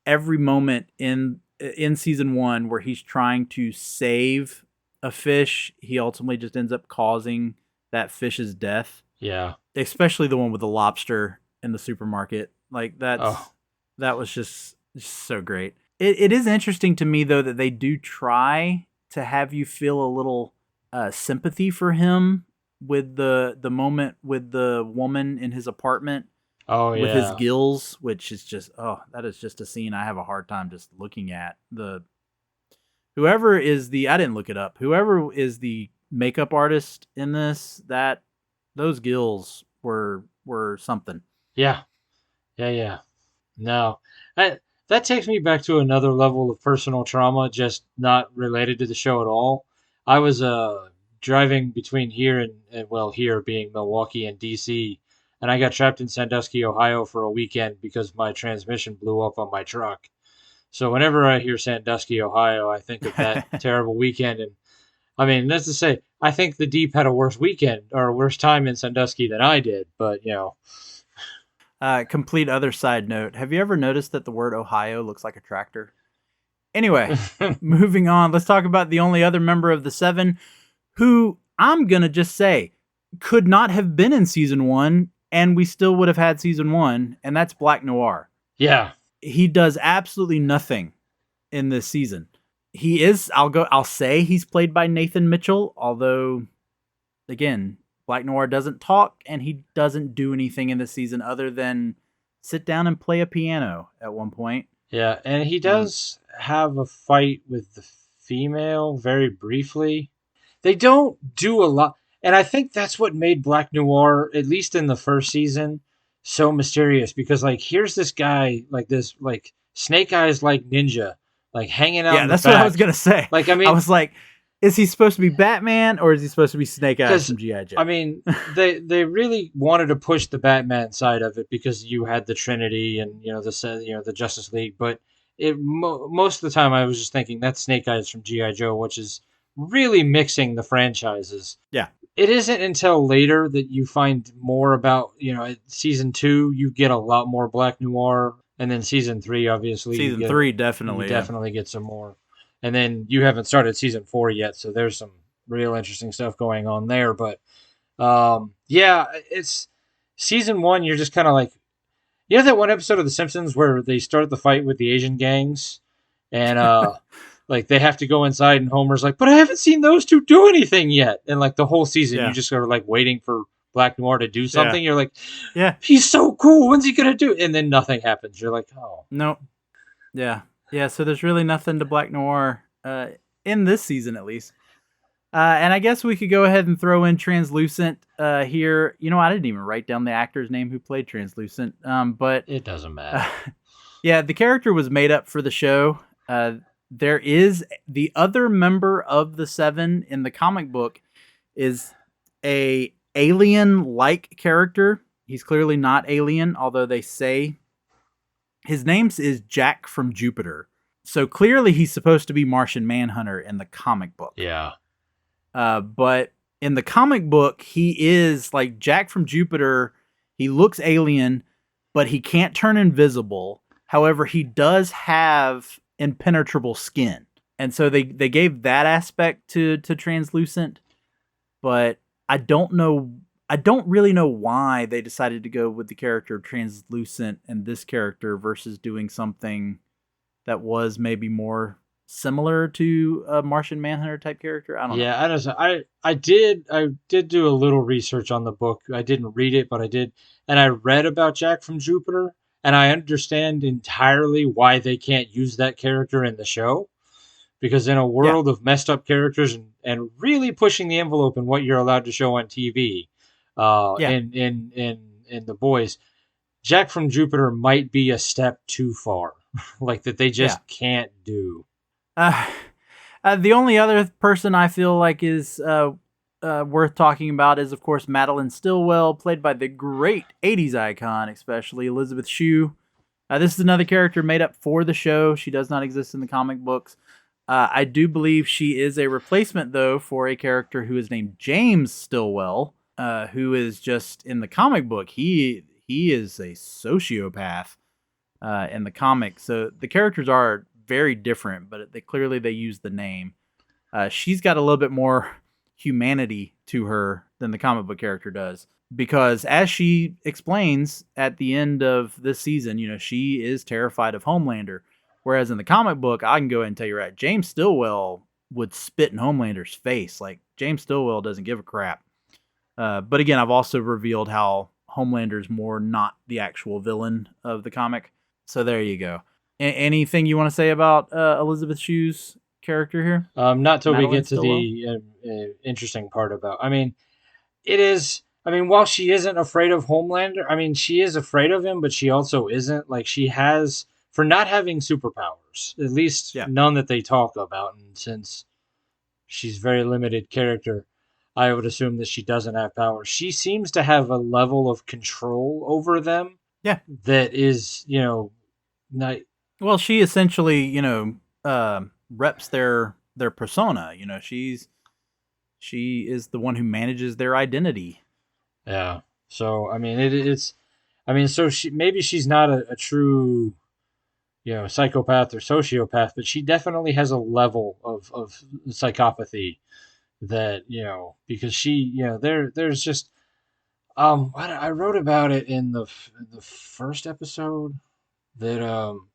[SPEAKER 1] every moment in season 1 where he's trying to save a fish, he ultimately just ends up causing that fish's death,
[SPEAKER 2] Yeah.
[SPEAKER 1] especially the one with the lobster in the supermarket. Like
[SPEAKER 2] Oh,
[SPEAKER 1] that was just so great. It is interesting to me though that they do try to have you feel a little sympathy for him with the moment with the woman in his apartment
[SPEAKER 2] oh
[SPEAKER 1] with his
[SPEAKER 2] yeah.
[SPEAKER 1] gills, which is just, that is just a scene I have a hard time just looking at. Whoever is the I didn't look it up. Whoever is the makeup artist in this, that those gills were something.
[SPEAKER 2] Yeah. Yeah, yeah. No. I, that takes me back to another level of personal trauma, just not related to the show at all. I was driving between here and well, here being Milwaukee and DC, and I got trapped in Sandusky, Ohio for a weekend because my transmission blew up on my truck. So whenever I hear Sandusky, Ohio, I think of that terrible weekend. And I mean, that's to say, I think the Deep had a worse weekend or a worse time in Sandusky than I did. But
[SPEAKER 1] Complete other side note. Have you ever noticed that the word Ohio looks like a tractor? Anyway, moving on. Let's talk about the only other member of the Seven who I'm going to just say could not have been in season 1 and we still would have had season 1, and that's Black Noir.
[SPEAKER 2] yeah,
[SPEAKER 1] He does absolutely nothing in this season. I'll say he's played by Nathan Mitchell, although again, Black Noir doesn't talk and he doesn't do anything in this season other than sit down and play a piano at one point.
[SPEAKER 2] yeah, and he
[SPEAKER 1] Um,
[SPEAKER 2] does have a fight with the female very briefly. They don't do a lot, and I think that's what made Black Noir, at least in the first season, so mysterious. Because like, here's this guy, like this, like Snake Eyes, like ninja, like hanging out
[SPEAKER 1] yeah,
[SPEAKER 2] in the
[SPEAKER 1] that's what I was
[SPEAKER 2] back.
[SPEAKER 1] gonna say.
[SPEAKER 2] Like, I
[SPEAKER 1] I
[SPEAKER 2] mean,
[SPEAKER 1] was like, is he supposed to be Batman or is he supposed to be Snake Eyes
[SPEAKER 2] because
[SPEAKER 1] from GI
[SPEAKER 2] I
[SPEAKER 1] Joe?
[SPEAKER 2] mean, they really wanted to push the Batman side of it because you had the Trinity and the Justice League, but most of the time I was just thinking that's Snake Eyes from GI Joe, which is really mixing the franchises.
[SPEAKER 1] Yeah,
[SPEAKER 2] It isn't until later that you find more about season 2 you get a lot more Black Noir, and then season 3 obviously
[SPEAKER 1] season 3
[SPEAKER 2] you
[SPEAKER 1] definitely. Yeah,
[SPEAKER 2] definitely get some more, and then you haven't started season 4 yet, so there's some real interesting stuff going on there. But yeah, it's season 1. You're just kind of like, that one episode of The Simpsons where they start the fight with the Asian gangs, and like they have to go inside, and Homer's like, "But I haven't seen those two do anything yet." And like the whole season, you
[SPEAKER 1] yeah,
[SPEAKER 2] just are like waiting for Black Noir to do
[SPEAKER 1] yeah,
[SPEAKER 2] something. You're like,
[SPEAKER 1] yeah.
[SPEAKER 2] "He's so cool. When's he gonna do?" And then nothing happens. You're like, "Oh,
[SPEAKER 1] No, yeah, yeah. So there's really nothing to Black Noir in this season, at least. And I guess we could go ahead and throw in Translucent here. I didn't even write down the actor's name who played Translucent. But
[SPEAKER 2] it doesn't matter."
[SPEAKER 1] yeah, the character was made up for the show. There is the other member of the Seven in the comic book is a alien-like character. He's clearly not alien, although they say his name is Jack from Jupiter. So clearly he's supposed to be Martian Manhunter in the comic book.
[SPEAKER 2] Yeah,
[SPEAKER 1] But in the comic book, he is like Jack from Jupiter. He looks alien, but he can't turn invisible. However, he does have impenetrable skin. And so they gave that aspect to Translucent, but I don't really know why they decided to go with the character Translucent and this character versus doing something that was maybe more similar to a Martian Manhunter type character. I don't know.
[SPEAKER 2] yeah. I don't know. I did do a little research on the book. I didn't read it, but I did, and I read about Jack from Jupiter. and I understand entirely why they can't use that character in the show. Because in a
[SPEAKER 1] Yeah,
[SPEAKER 2] world of messed up characters and really pushing the envelope in what you're allowed to show on TV,
[SPEAKER 1] yeah.
[SPEAKER 2] in The Boys, Jack from Jupiter might be a step too far, like that they
[SPEAKER 1] Yeah.
[SPEAKER 2] just can't do.
[SPEAKER 1] Uh, the only other person I feel like is worth talking about is, of course, Madeline Stillwell, played by the great 80s icon, especially Elizabeth Shue. This is another character made up for the show. She does not exist in the comic books. I do believe she is a replacement, though, for a character who is named James Stillwell, who is just in the comic book. He is a sociopath in the comic. So the characters are very different, but clearly they use the name. She's got a little bit more humanity to her than the comic book character does, because as she explains at the end of this season, she is terrified of Homelander. Whereas in the comic book, I can go ahead and tell you right, James Stillwell would spit in Homelander's face. Like, James Stillwell doesn't give a crap. But again, I've also revealed how Homelander's more not the actual villain of the comic. So there you go. Anything you want to say about Elizabeth Shue's character here?
[SPEAKER 2] Not till we
[SPEAKER 1] Madeline
[SPEAKER 2] get to
[SPEAKER 1] Stillwell?
[SPEAKER 2] the interesting part about. I mean, it is. I mean, while she isn't afraid of Homelander, I mean, she is afraid of him, but she also isn't. Like, she has, for not having superpowers, at least
[SPEAKER 1] Yeah.
[SPEAKER 2] none that they talk about, and since she's very limited character, I would assume that she doesn't have powers. She seems to have a level of control over them
[SPEAKER 1] Yeah.
[SPEAKER 2] that is, not.
[SPEAKER 1] Well, she essentially, reps their persona. She is the one who manages their identity.
[SPEAKER 2] Yeah. So I mean, it's. I mean, so maybe she's not a true, psychopath or sociopath, but she definitely has a level of psychopathy that because she there's just I wrote about it in the first episode that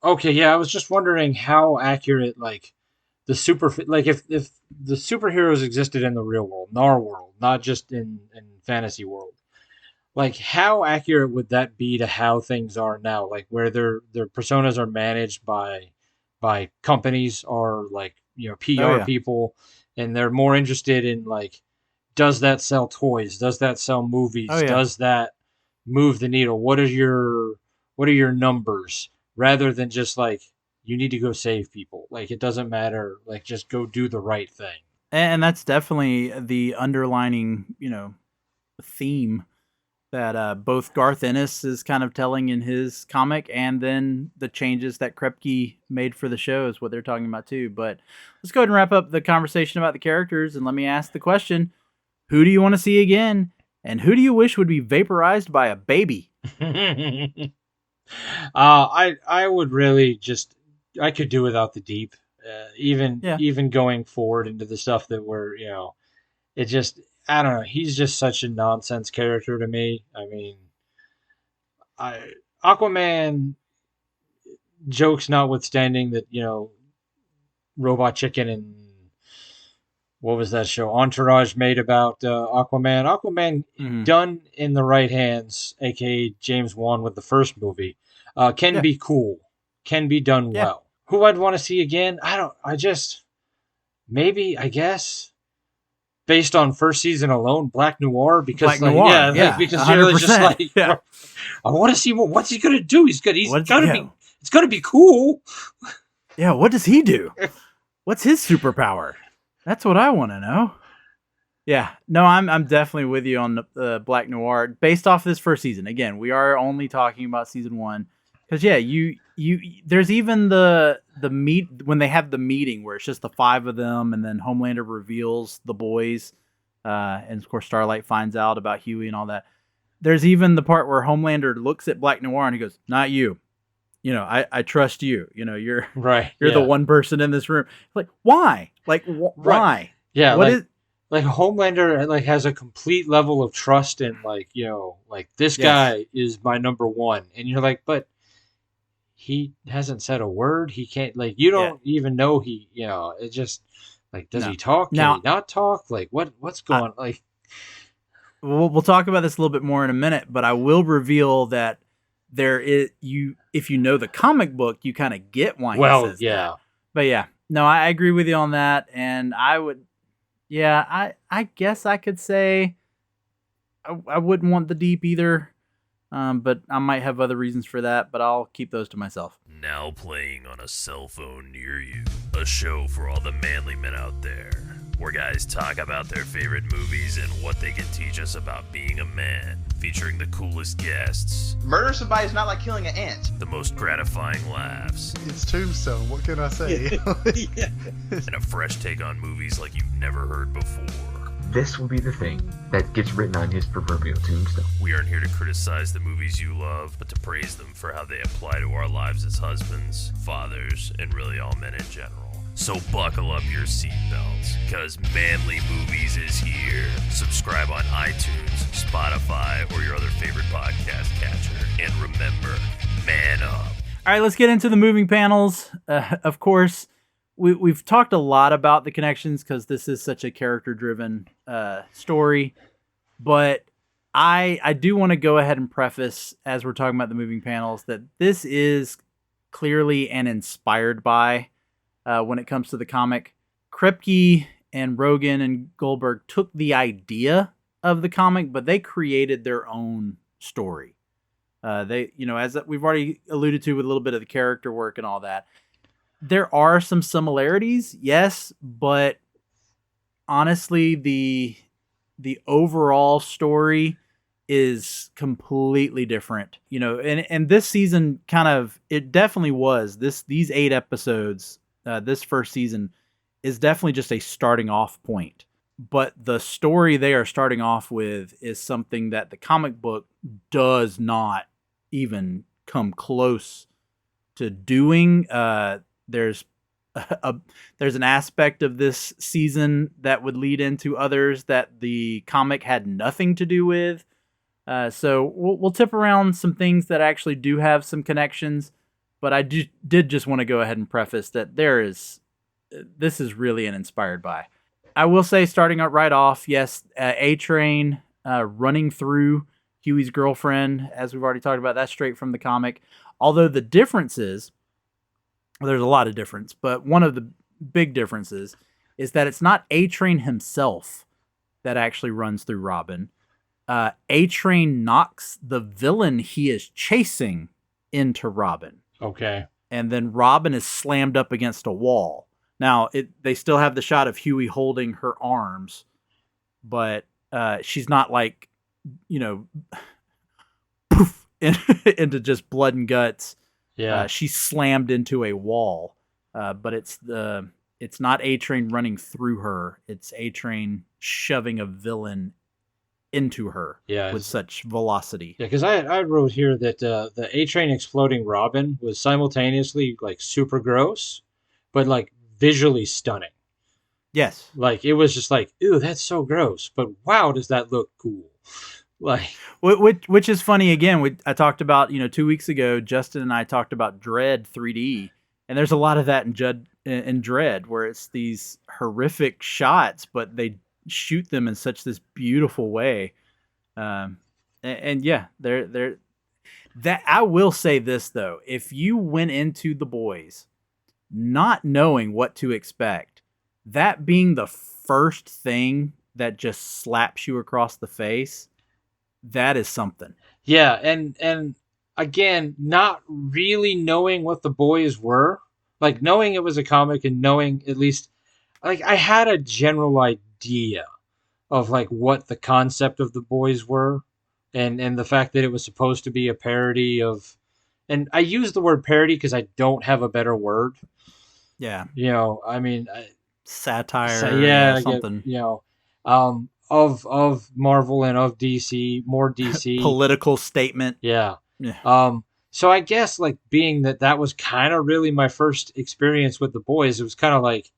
[SPEAKER 2] okay, yeah, I was just wondering how accurate, like, the super, like, if the superheroes existed in the real world, in our world, not just in fantasy world, like, how accurate would that be to how things are now, like, where their personas are managed by companies, or, like,
[SPEAKER 1] Oh
[SPEAKER 2] PR
[SPEAKER 1] yeah.
[SPEAKER 2] people, and they're more interested in, like, does that sell toys, does that sell
[SPEAKER 1] Oh
[SPEAKER 2] movies,
[SPEAKER 1] yeah.
[SPEAKER 2] does that move the needle, what are your numbers, rather than just, like, you need to go save people, like, it doesn't matter, like, just go do the right thing.
[SPEAKER 1] And that's definitely the underlining, theme that both Garth Ennis is kind of telling in his comic, and then the changes that Krepke made for the show is what they're talking about too. But let's go ahead and wrap up the conversation about the characters, and let me ask the question: who do you want to see again, and who do you wish would be vaporized by a baby?
[SPEAKER 2] I would really just, I could do without the deep, even
[SPEAKER 1] Yeah,
[SPEAKER 2] even going forward into the stuff that we're, it just, I don't know, he's just such a nonsense character to me. I mean, I Aquaman, jokes notwithstanding, that Robot Chicken and what was that show Entourage made about Aquaman,
[SPEAKER 1] hmm
[SPEAKER 2] done in the right hands, aka James Wan with the first movie, can
[SPEAKER 1] yeah,
[SPEAKER 2] be cool, can be done
[SPEAKER 1] yeah.
[SPEAKER 2] well. Who I'd want to see again, I just, maybe, I guess, based on first season alone, Black Noir, because,
[SPEAKER 1] Black
[SPEAKER 2] like,
[SPEAKER 1] Noir,
[SPEAKER 2] yeah, like,
[SPEAKER 1] yeah,
[SPEAKER 2] because you're
[SPEAKER 1] hundred
[SPEAKER 2] really just
[SPEAKER 1] percent.
[SPEAKER 2] like,
[SPEAKER 1] Yeah.
[SPEAKER 2] I want to see what's he gonna do. He's
[SPEAKER 1] What's
[SPEAKER 2] gotta
[SPEAKER 1] yeah,
[SPEAKER 2] be, it's gonna be cool.
[SPEAKER 1] yeah? What does he do? What's his superpower? That's what I want to know. Yeah, no, I'm definitely with you on the Black Noir based off this first season. Again, we are only talking about season one, because yeah, you there's even the meet when they have the meeting where it's just the five of them, and then Homelander reveals the boys, and of course Starlight finds out about Huey and all that. There's even the part where Homelander looks at Black Noir and he goes, "Not you. I trust you.
[SPEAKER 2] Right.
[SPEAKER 1] you're the
[SPEAKER 2] Yeah.
[SPEAKER 1] one person in this room." Like, why? Like,
[SPEAKER 2] Right.
[SPEAKER 1] why?
[SPEAKER 2] Yeah.
[SPEAKER 1] What is?
[SPEAKER 2] Like Homelander, like, has a complete level of trust in, like, like, this
[SPEAKER 1] Yes.
[SPEAKER 2] guy is my number one, and you're like, but he hasn't said a word. He can't, like, you
[SPEAKER 1] Yeah.
[SPEAKER 2] don't even know he, it just, like, does
[SPEAKER 1] No.
[SPEAKER 2] he talk? Can he
[SPEAKER 1] Now,
[SPEAKER 2] not talk? Like, what's
[SPEAKER 1] I,
[SPEAKER 2] going, like,
[SPEAKER 1] we'll talk about this a little bit more in a minute, but I will reveal that there is you if you know the comic book, you kind of get why he
[SPEAKER 2] Well,
[SPEAKER 1] says that.
[SPEAKER 2] yeah.
[SPEAKER 1] But yeah, no, I agree with you on that, and I guess I could say I wouldn't want the deep either. But I might have other reasons for that, but I'll keep those to myself.
[SPEAKER 3] Now playing on a cell phone near you, a show for all the manly men out there, where guys talk about their favorite movies and what they can teach us about being a man, featuring the coolest guests,
[SPEAKER 4] Murder somebody is not like killing an ant.
[SPEAKER 3] the most gratifying laughs,
[SPEAKER 5] It's Tombstone. What can I say?
[SPEAKER 3] and a fresh take on movies like you've never heard before.
[SPEAKER 6] This will be the thing that gets written on his proverbial tombstone.
[SPEAKER 3] We aren't here to criticize the movies you love, but to praise them for how they apply to our lives as husbands, fathers, and really all men in general. So buckle up your seatbelts, cause Manly Movies is here. Subscribe on iTunes, Spotify, or your other favorite podcast catcher. And remember, man up.
[SPEAKER 1] All right, let's get into the moving panels. Of course, we've talked a lot about the connections because this is such a character-driven story. But I do want to go ahead and preface, as we're talking about the moving panels, that this is clearly and inspired by when it comes to the comic. Kripke and Rogan and Goldberg took the idea of the comic, but they created their own story. They, as we've already alluded to with a little bit of the character work and all that, there are some similarities, yes, but honestly, the overall story is completely different. And this season it definitely was these 8 episodes. This first season is definitely just a starting off point. But the story they are starting off with is something that the comic book does not even come close to doing. There's an aspect of this season that would lead into others that the comic had nothing to do with. So we'll tip around some things that actually do have some connections. But I did just want to go ahead and preface that this is really an inspired by. I will say, starting out right off, yes, A-Train running through Huey's girlfriend, as we've already talked about, that's straight from the comic. Although the difference is, there's a lot of difference, but one of the big differences is that it's not A-Train himself that actually runs through Robin. A-Train knocks the villain he is chasing into Robin.
[SPEAKER 2] Okay.
[SPEAKER 1] And then Robin is slammed up against a wall. Now, they still have the shot of Huey holding her arms, but she's not like, poof, into just blood and guts.
[SPEAKER 2] Yeah.
[SPEAKER 1] She's slammed into a wall, but it's not A-Train running through her. It's A-Train shoving a villain into her with such velocity.
[SPEAKER 2] Yeah, because I wrote here that the A-Train exploding Robin was simultaneously like super gross, but like visually stunning.
[SPEAKER 1] Yes.
[SPEAKER 2] Like it was just like, ew, that's so gross, but wow, does that look cool? Like,
[SPEAKER 1] which is funny. Again, I talked about 2 weeks ago. Justin and I talked about Dread 3D, and there's a lot of that in Dread, where it's these horrific shots, but they shoot them in such this beautiful way. And yeah, that I will say this though, if you went into The Boys not knowing what to expect, that being the first thing that just slaps you across the face, that is something.
[SPEAKER 2] Yeah, and again, not really knowing what The Boys were, like knowing it was a comic and knowing at least, like I had a general idea of like what the concept of The Boys were, and the fact that it was supposed to be a parody of, and I use the word parody because I don't have a better word.
[SPEAKER 1] Yeah.
[SPEAKER 2] I mean,
[SPEAKER 1] satire.
[SPEAKER 2] Yeah,
[SPEAKER 1] something.
[SPEAKER 2] Of Marvel and of DC, more DC
[SPEAKER 1] political statement.
[SPEAKER 2] Yeah. So I guess like being that was kind of really my first experience with The Boys, it was kind of like,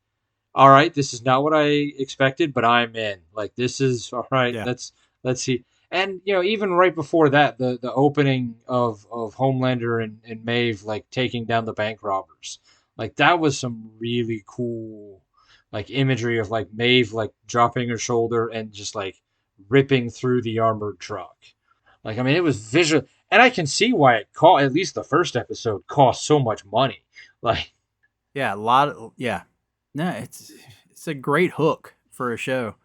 [SPEAKER 2] all right, this is not what I expected, but I'm in. Like this is all right.
[SPEAKER 1] Yeah.
[SPEAKER 2] Let's see. And even right before that, the opening of Homelander and Maeve like taking down the bank robbers, like that was some really cool like imagery of like Maeve like dropping her shoulder and just like ripping through the armored truck. Like I mean, it was visual. And I can see why it cost, at least the first episode cost so much money. Like,
[SPEAKER 1] Yeah, a lot of No, it's a great hook for a show.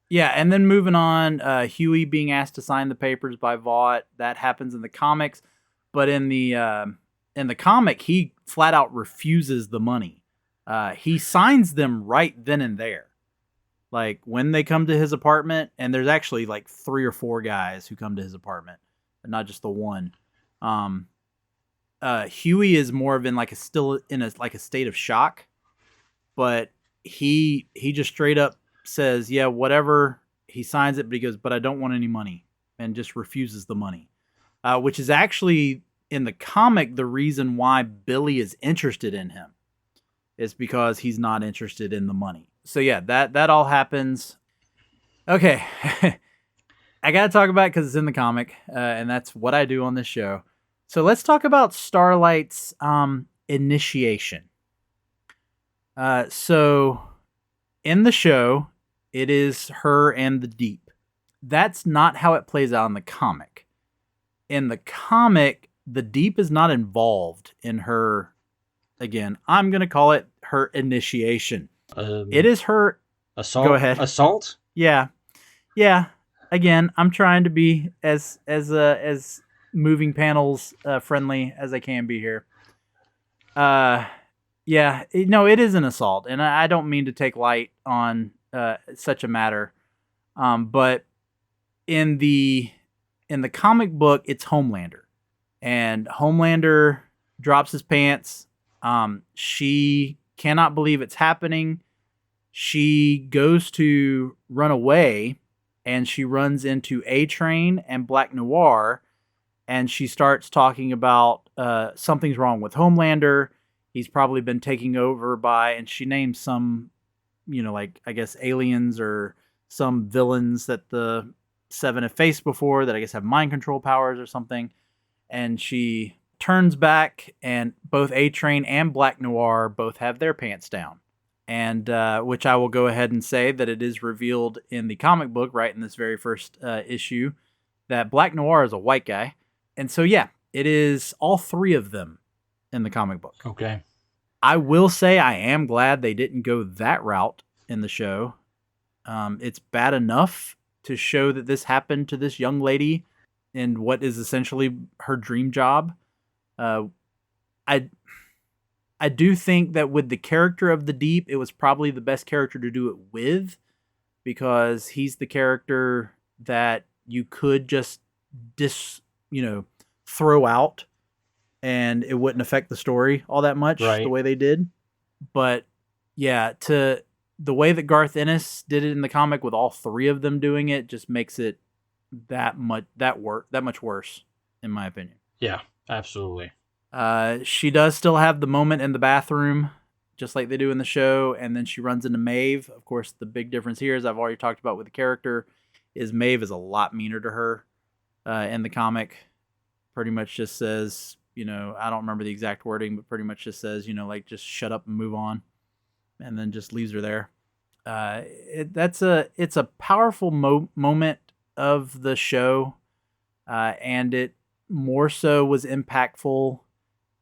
[SPEAKER 1] Yeah, and then moving on, Huey being asked to sign the papers by Vought, that happens in the comics, but in the comic, he flat out refuses the money. He signs them right then and there. Like when they come to his apartment, and there's actually like 3 or 4 guys who come to his apartment, and not just the one. Huey is more of in like still in a state of shock, but he just straight up says, yeah, whatever. He signs it, but he goes, but I don't want any money, and just refuses the money, which is actually in the comic the reason why Billy is interested in him, is because he's not interested in the money. So yeah, that all happens. Okay, I gotta talk about it because it's in the comic, and that's what I do on this show. So let's talk about Starlight's initiation. So in the show, it is her and the Deep. That's not how it plays out in the comic. In the comic, the Deep is not involved in her, again, I'm going to call it her initiation. It is her...
[SPEAKER 2] Assault?
[SPEAKER 1] Go ahead.
[SPEAKER 2] Assault?
[SPEAKER 1] Yeah. Again, I'm trying to be as moving panels friendly as I can be here. It is an assault, and I don't mean to take light on such a matter. But in the comic book, it's Homelander, and Homelander drops his pants. She cannot believe it's happening. She goes to run away, and she runs into A-Train and Black Noir, and she starts talking about something's wrong with Homelander. He's probably been taken over by, and she names some, like, I guess, aliens or some villains that the Seven have faced before that I guess have mind control powers or something. And she turns back, and both A-Train and Black Noir both have their pants down. And which I will go ahead and say that it is revealed in the comic book, right in this very first issue, that Black Noir is a white guy. And so, yeah, it is all 3 of them in the comic book.
[SPEAKER 2] Okay.
[SPEAKER 1] I will say I am glad they didn't go that route in the show. It's bad enough to show that this happened to this young lady in what is essentially her dream job. I do think that with the character of the Deep, it was probably the best character to do it with, because he's the character that you could just throw out and it wouldn't affect the story all that much,
[SPEAKER 2] right,
[SPEAKER 1] the way they did. But yeah, to the way that Garth Ennis did it in the comic with all 3 of them doing it just makes it that much worse, in my opinion.
[SPEAKER 2] Yeah, absolutely.
[SPEAKER 1] She does still have the moment in the bathroom, just like they do in the show, and then she runs into Maeve. Of course, the big difference here, as I've already talked about with the character, is Maeve is a lot meaner to her in the comic. Pretty much just says, I don't remember the exact wording, but pretty much just says, just shut up and move on, and then just leaves her there. It's a powerful moment of the show, and it more so was impactful.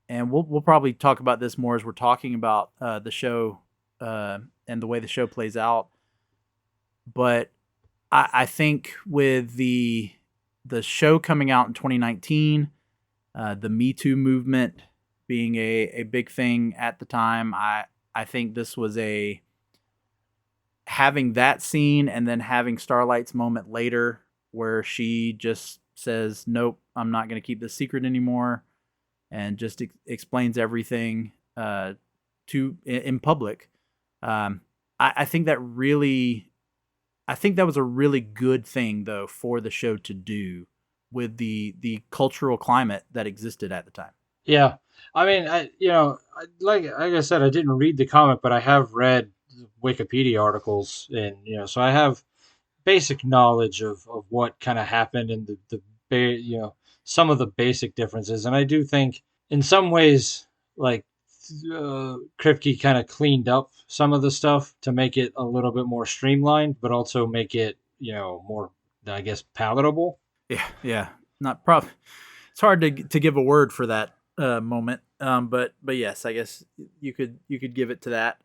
[SPEAKER 1] And we'll probably talk about this more as we're talking about the show and the way the show plays out. But I think with the show coming out in 2019, the Me Too movement being a big thing at the time, I think this was having that scene and then having Starlight's moment later where she just says, nope, I'm not going to keep this secret anymore, and just explains everything in public. I think that was a really good thing, though, for the show to do with the cultural climate that existed at the time.
[SPEAKER 2] Yeah, I mean, like I said, I didn't read the comic, but I have read Wikipedia articles, and so I have basic knowledge of what kind of happened and some of the basic differences. And I do think in some ways, like, Kripke kind of cleaned up some of the stuff to make it a little bit more streamlined, but also make it, more, I guess, palatable.
[SPEAKER 1] Yeah. it's hard to give a word for that moment. But yes, I guess you could give it to that.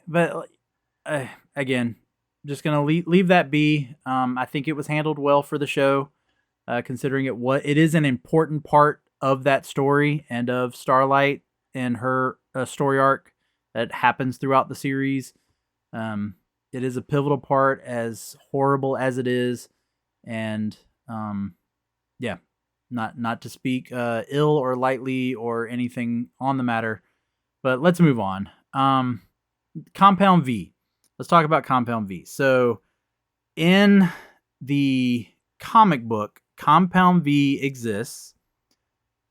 [SPEAKER 1] But again, just gonna leave that be. I think it was handled well for the show, considering it is an important part of that story and of Starlight and her story arc that happens throughout the series. It is a pivotal part, as horrible as it is, and yeah, not to speak ill or lightly or anything on the matter, but let's move on. Compound V. Let's talk about Compound V. So, in the comic book, Compound V exists,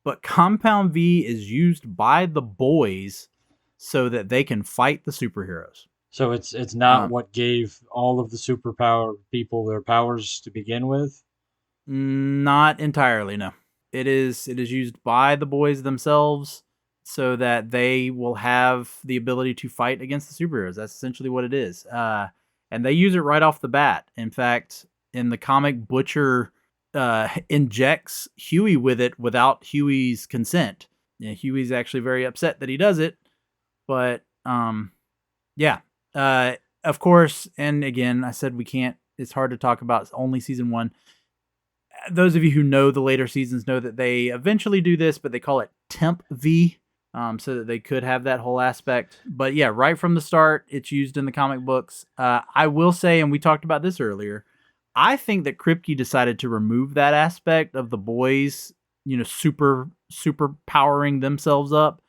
[SPEAKER 1] but Compound V is used by the boys so that they can fight the superheroes.
[SPEAKER 2] So it's not what gave all of the superpower people their powers to begin with?
[SPEAKER 1] Not entirely, no. It is used by the boys themselves so that they will have the ability to fight against the superheroes. That's essentially what it is. And they use it right off the bat. In fact, in the comic, Butcher injects Huey with it without Huey's consent. Yeah, Huey's actually very upset that he does it. But, yeah. Of course, and again, I said it's hard to talk about only season 1. Those of you who know the later seasons know that they eventually do this, but they call it Temp V, so that they could have that whole aspect. But yeah, right from the start, it's used in the comic books. I will say, and we talked about this earlier, I think that Kripke decided to remove that aspect of the boys, super powering themselves up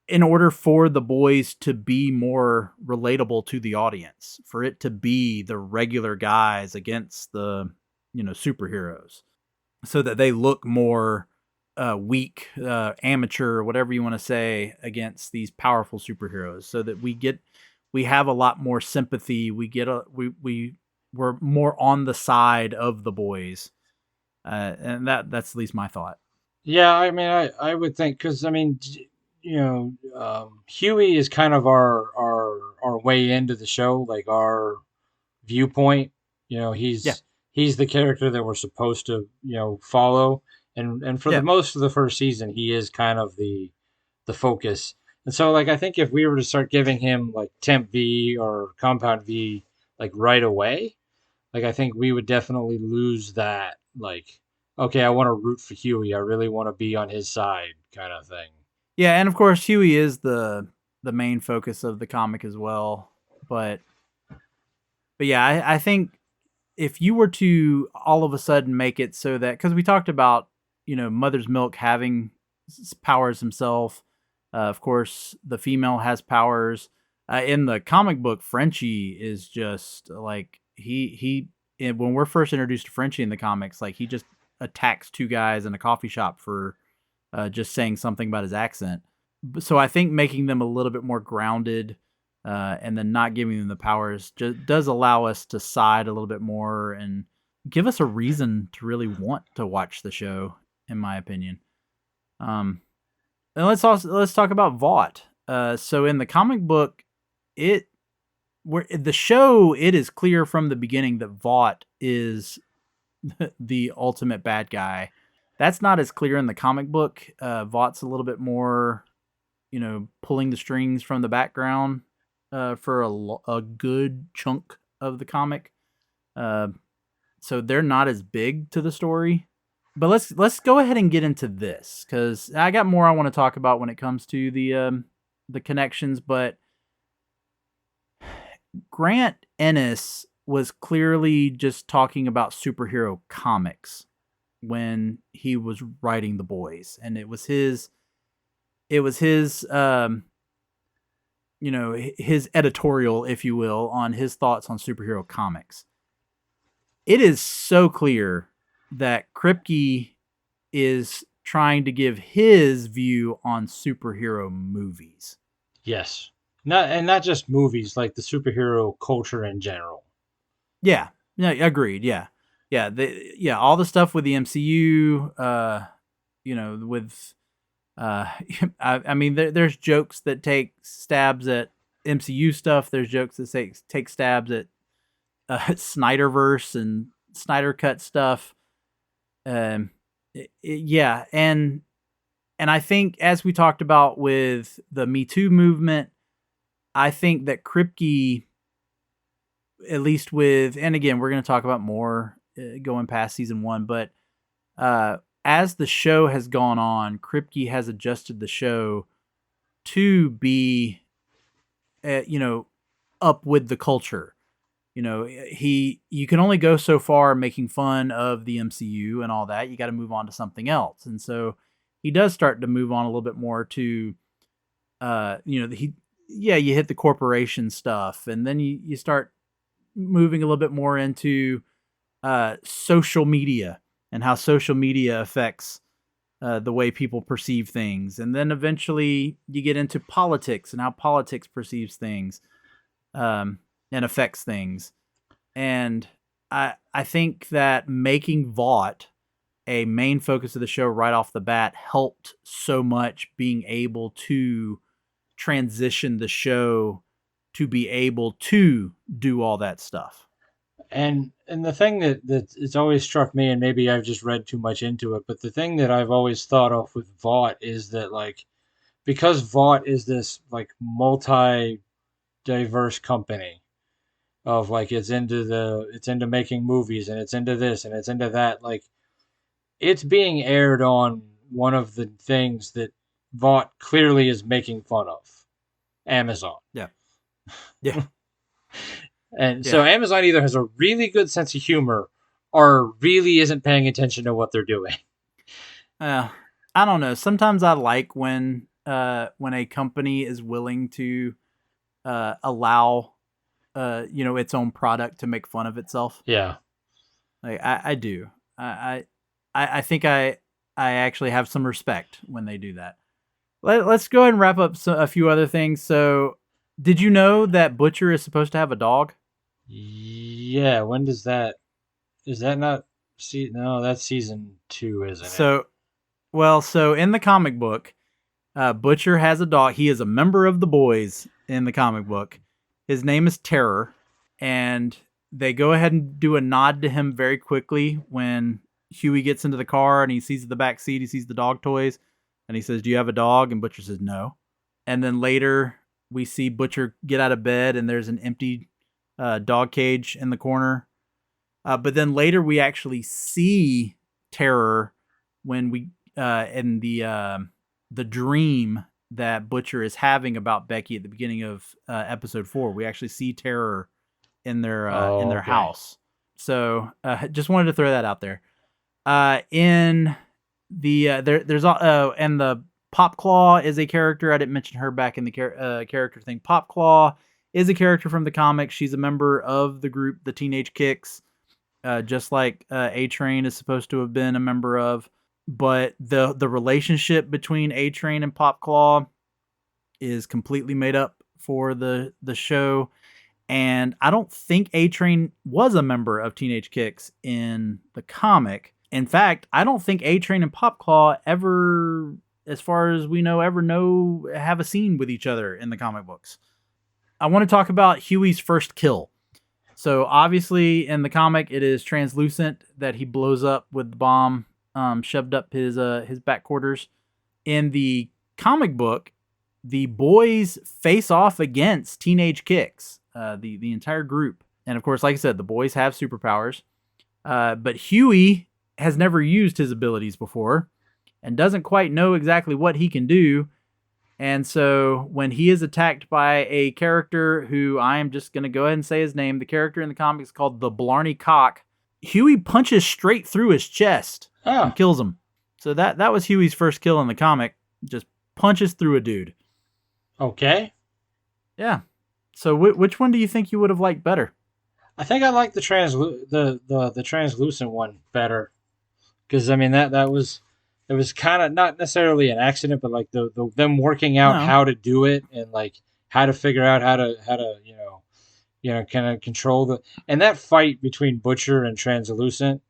[SPEAKER 1] in order for the boys to be more relatable to the audience, for it to be the regular guys against the superheroes, so that they look more weak, amateur, whatever you want to say, against these powerful superheroes, so that we have a lot more sympathy. We're more on the side of the boys, and that's at least my thought.
[SPEAKER 2] Yeah, I mean, I would think, because I mean, Huey is kind of our way into the show, like our viewpoint. He's the character that we're supposed to follow, and for the most of the first season, he is kind of the focus. And so, like, I think if we were to start giving him like Temp V or Compound V like right away, like, I think we would definitely lose that, like, okay, I want to root for Huey, I really want to be on his side kind of thing.
[SPEAKER 1] Yeah, and of course Huey is the main focus of the comic as well. But yeah, I think if you were to all of a sudden make it so that, because we talked about, Mother's Milk having powers himself. Of course, the female has powers. In the comic book, Frenchie is just like, when we're first introduced to Frenchie in the comics, like, he just attacks 2 guys in a coffee shop for just saying something about his accent. So I think making them a little bit more grounded, and then not giving them the powers just does allow us to side a little bit more and give us a reason to really want to watch the show, in my opinion. And let's talk about Vought. So in the comic book, it is clear from the beginning that Vought is the ultimate bad guy. That's not as clear in the comic book. Vaught's a little bit more, pulling the strings from the background for a good chunk of the comic. So they're not as big to the story. But let's go ahead and get into this, because I got more I want to talk about when it comes to the connections. But Grant Ennis was clearly just talking about superhero comics when he was writing The Boys, and it was his his editorial, if you will, on his thoughts on superhero comics. It is so clear that Kripke is trying to give his view on superhero movies.
[SPEAKER 2] Yes. Not just movies, like the superhero culture in general.
[SPEAKER 1] Yeah, agreed. Yeah. All the stuff with the MCU, with I mean, there's jokes that take stabs at MCU stuff. There's jokes that take stabs at Snyderverse and Snyder Cut stuff. Yeah, and I think as we talked about with the Me Too movement, I think that Kripke, at least with, and again, we're going to talk about more going past season 1, but as the show has gone on, Kripke has adjusted the show to be, up with the culture. You can only go so far making fun of the MCU and all that. You got to move on to something else. And so he does start to move on a little bit more to, you hit the corporation stuff, and then you start moving a little bit more into social media and how social media affects the way people perceive things. And then eventually you get into politics and how politics perceives things and affects things. And I think that making Vought a main focus of the show right off the bat helped so much, being able to transition the show to be able to do all that stuff.
[SPEAKER 2] And the thing that it's always struck me, and maybe I've just read too much into it, but the thing that I've always thought of with Vought is that, like, because Vought is this like multi-diverse company of, like, it's into making movies, and it's into this and it's into that, like, it's being aired on one of the things that Vought clearly is making fun of, Amazon.
[SPEAKER 1] Yeah.
[SPEAKER 2] And so Amazon either has a really good sense of humor or really isn't paying attention to what they're doing.
[SPEAKER 1] I don't know. Sometimes I like when a company is willing to allow its own product to make fun of itself.
[SPEAKER 2] Yeah.
[SPEAKER 1] Like I do. I think I actually have some respect when they do that. Let's go ahead and wrap up a few other things. So, did you know that Butcher is supposed to have a dog?
[SPEAKER 2] Yeah, when does that? Is that not? No, that's season 2, isn't it?
[SPEAKER 1] So in the comic book, Butcher has a dog. He is a member of the boys in the comic book. His name is Terror, and they go ahead and do a nod to him very quickly when Huey gets into the car and he sees the back seat. He sees the dog toys, and he says, "Do you have a dog?" And Butcher says, "No." And then later we see Butcher get out of bed, and there's an empty dog cage in the corner. But then later we actually see Terror when we in the dream that Butcher is having about Becky at the beginning of episode 4. We actually see Terror in their house. So just wanted to throw that out there. In the there's and the Pop Claw is a character. I didn't mention her back in the character thing. Pop Claw is a character from the comics. She's a member of the group, the Teenage Kicks, just like A-Train is supposed to have been a member of. But the relationship between A-Train and Pop Claw is completely made up for the show. And I don't think A-Train was a member of Teenage Kicks in the comic. In fact, I don't think A-Train and Pop Claw ever, as far as we know, have a scene with each other in the comic books. I want to talk about Huey's first kill. So obviously in the comic, it is Translucent that he blows up with the bomb shoved up his back quarters. In the comic book, the boys face off against Teenage Kicks, the entire group. And of course, like I said, the boys have superpowers. But Huey has never used his abilities before and doesn't quite know exactly what he can do. And so when he is attacked by a character who I am just going to go ahead and say his name, the character in the comics called the Blarney Cock, Huey punches straight through his chest and kills him. So that was Huey's first kill in the comic. Just punches through a dude.
[SPEAKER 2] Okay.
[SPEAKER 1] Yeah. So which one do you think you would have liked better?
[SPEAKER 2] I think I like the translucent one better, because I mean that was kind of not necessarily an accident, but like them working out how to do it and like how to figure out how to kind of control and that fight between Butcher and Translucent.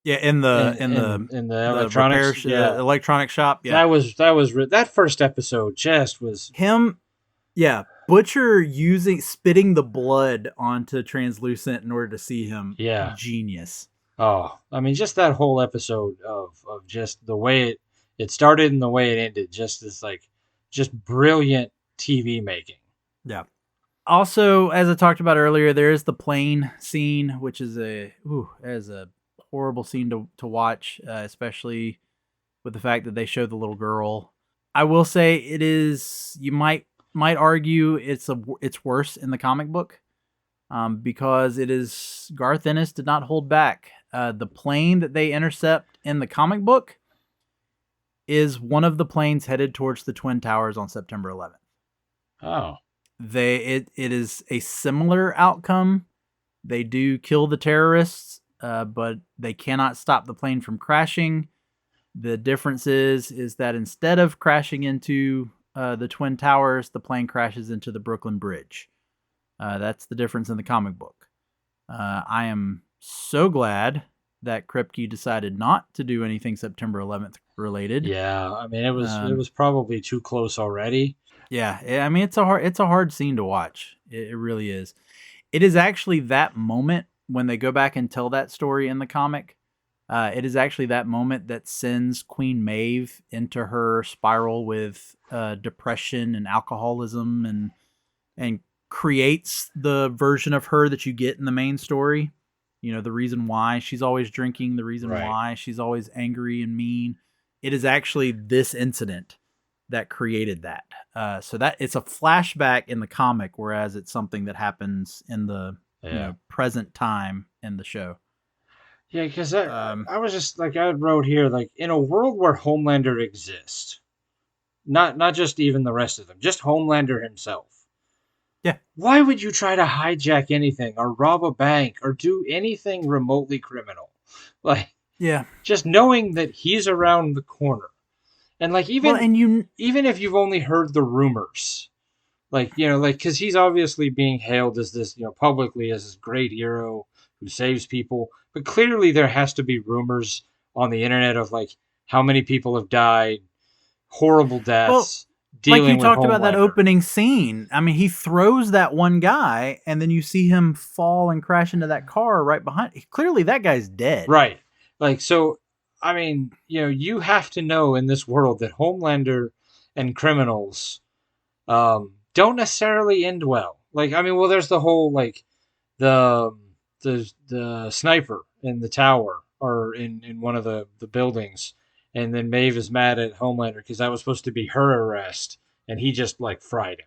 [SPEAKER 1] Yeah, in the
[SPEAKER 2] electronics,
[SPEAKER 1] electronic shop. Yeah,
[SPEAKER 2] that first episode just was
[SPEAKER 1] him. Yeah, Butcher spitting the blood onto Translucent in order to see him.
[SPEAKER 2] Yeah,
[SPEAKER 1] genius.
[SPEAKER 2] Oh, I mean, just that whole episode of just the way it started and the way it ended, just this like just brilliant TV making.
[SPEAKER 1] Yeah. Also, as I talked about earlier, there is the plane scene, which is a horrible scene to watch, especially with the fact that they show the little girl. I will say it is. You might argue it's worse in the comic book, because it is Garth Ennis did not hold back. The plane that they intercept in the comic book is one of the planes headed towards the Twin Towers on September 11th.
[SPEAKER 2] Oh.
[SPEAKER 1] It is a similar outcome. They do kill the terrorists, but they cannot stop the plane from crashing. The difference is that instead of crashing into the Twin Towers, the plane crashes into the Brooklyn Bridge. That's the difference in the comic book. I am so glad that Kripke decided not to do anything September 11th related.
[SPEAKER 2] Yeah, I mean, it was probably too close already.
[SPEAKER 1] Yeah, I mean, it's a hard scene to watch. It really is. It is actually that moment when they go back and tell that story in the comic. It is actually that moment that sends Queen Maeve into her spiral with depression and alcoholism, and creates the version of her that you get in the main story. You know, the reason why she's always drinking, the reason why she's always angry and mean. It is actually this incident that created that. So that it's a flashback in the comic, whereas it's something that happens in the present time in the show.
[SPEAKER 2] Yeah, because I was just like, I wrote here, like, in a world where Homelander exists, not just even the rest of them, just Homelander himself.
[SPEAKER 1] Yeah.
[SPEAKER 2] Why would you try to hijack anything or rob a bank or do anything remotely criminal? Like,
[SPEAKER 1] yeah,
[SPEAKER 2] just knowing that he's around the corner. And like, even if you've only heard the rumors, like, you know, like, because he's obviously being hailed as this, you know, publicly as this great hero who saves people, but clearly there has to be rumors on the internet of like how many people have died, horrible deaths.
[SPEAKER 1] Like you talked
[SPEAKER 2] Homelander.
[SPEAKER 1] about that opening scene. I mean, he throws that one guy, and then you see him fall and crash into that car right behind. Clearly, that guy's dead.
[SPEAKER 2] Right. Like, so, I mean, you know, you have to know in this world that Homelander and criminals don't necessarily end well. Like, I mean, well, there's the whole, like, the sniper in the tower or in one of the buildings. And then Maeve is mad at Homelander because that was supposed to be her arrest, and he just like fried him.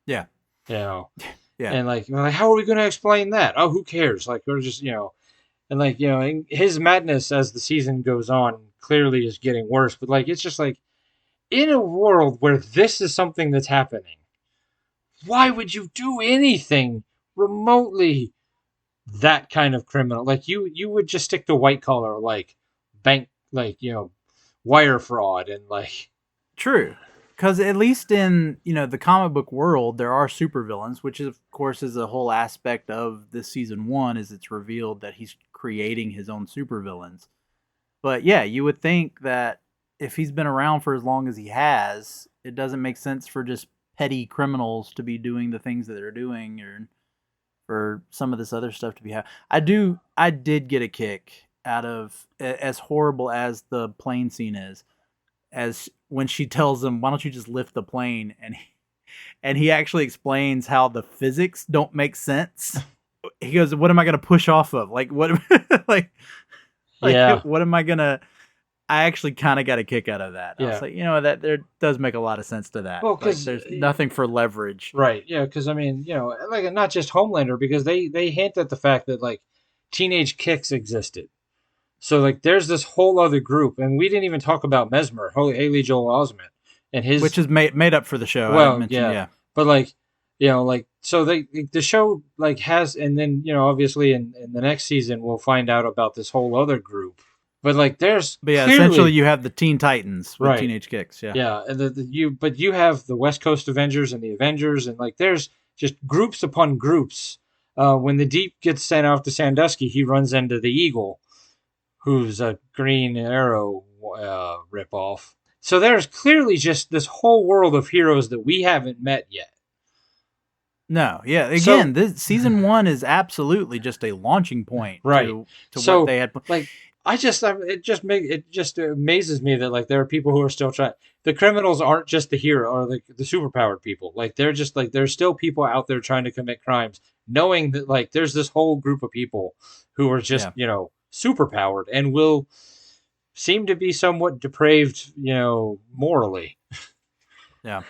[SPEAKER 1] Yeah,
[SPEAKER 2] you know.
[SPEAKER 1] Yeah,
[SPEAKER 2] And like, how are we going to explain that? Oh, who cares? Like, we're just, you know, and like, you know, his madness as the season goes on clearly is getting worse. But like, it's just like, in a world where this is something that's happening, why would you do anything remotely that kind of criminal? Like, you would just stick to white collar, like bank. Like, you know, wire fraud and like...
[SPEAKER 1] True. Because at least in, you know, the comic book world, there are supervillains, which is, of course, is a whole aspect of this season 1, is it's revealed that he's creating his own supervillains. But yeah, you would think that if he's been around for as long as he has, it doesn't make sense for just petty criminals to be doing the things that they're doing, or for some of this other stuff to be happening. I did get a kick out of, as horrible as the plane scene is, as when she tells him, why don't you just lift the plane, and he actually explains how the physics don't make sense. He goes, what am I going to push off of? Like, what, like,
[SPEAKER 2] yeah,
[SPEAKER 1] what am I going to, I actually kind of got a kick out of that.
[SPEAKER 2] Yeah.
[SPEAKER 1] I was like, you know, that there does make a lot of sense to that.
[SPEAKER 2] Well, because
[SPEAKER 1] there's nothing for leverage.
[SPEAKER 2] Right. Yeah. Because, I mean, you know, like, not just Homelander, because they hint at the fact that like teenage kicks existed. So, like, there's this whole other group, and we didn't even talk about Mesmer, Haley Joel Osment, and his...
[SPEAKER 1] Which is made up for the show.
[SPEAKER 2] Well, yeah. But, like, you know, like, so the show, like, has... And then, you know, obviously in the next season, we'll find out about this whole other group. But, like, there's...
[SPEAKER 1] But, yeah,
[SPEAKER 2] clearly,
[SPEAKER 1] essentially you have the Teen Titans with teenage kicks, yeah.
[SPEAKER 2] Yeah, and but you have the West Coast Avengers and the Avengers, and, like, there's just groups upon groups. When the Deep gets sent off to Sandusky, he runs into the Eagle, who's a Green Arrow ripoff. So there's clearly just this whole world of heroes that we haven't met yet.
[SPEAKER 1] No, yeah. Again, this season 1 is absolutely just a launching point
[SPEAKER 2] Right.
[SPEAKER 1] to
[SPEAKER 2] So,
[SPEAKER 1] what they had.
[SPEAKER 2] like, it just amazes me that like there are people who are still trying. The criminals aren't just the hero or like the superpowered people. Like they're just like there's still people out there trying to commit crimes, knowing that like there's this whole group of people who are just superpowered and will seem to be somewhat depraved, morally.
[SPEAKER 1] Yeah.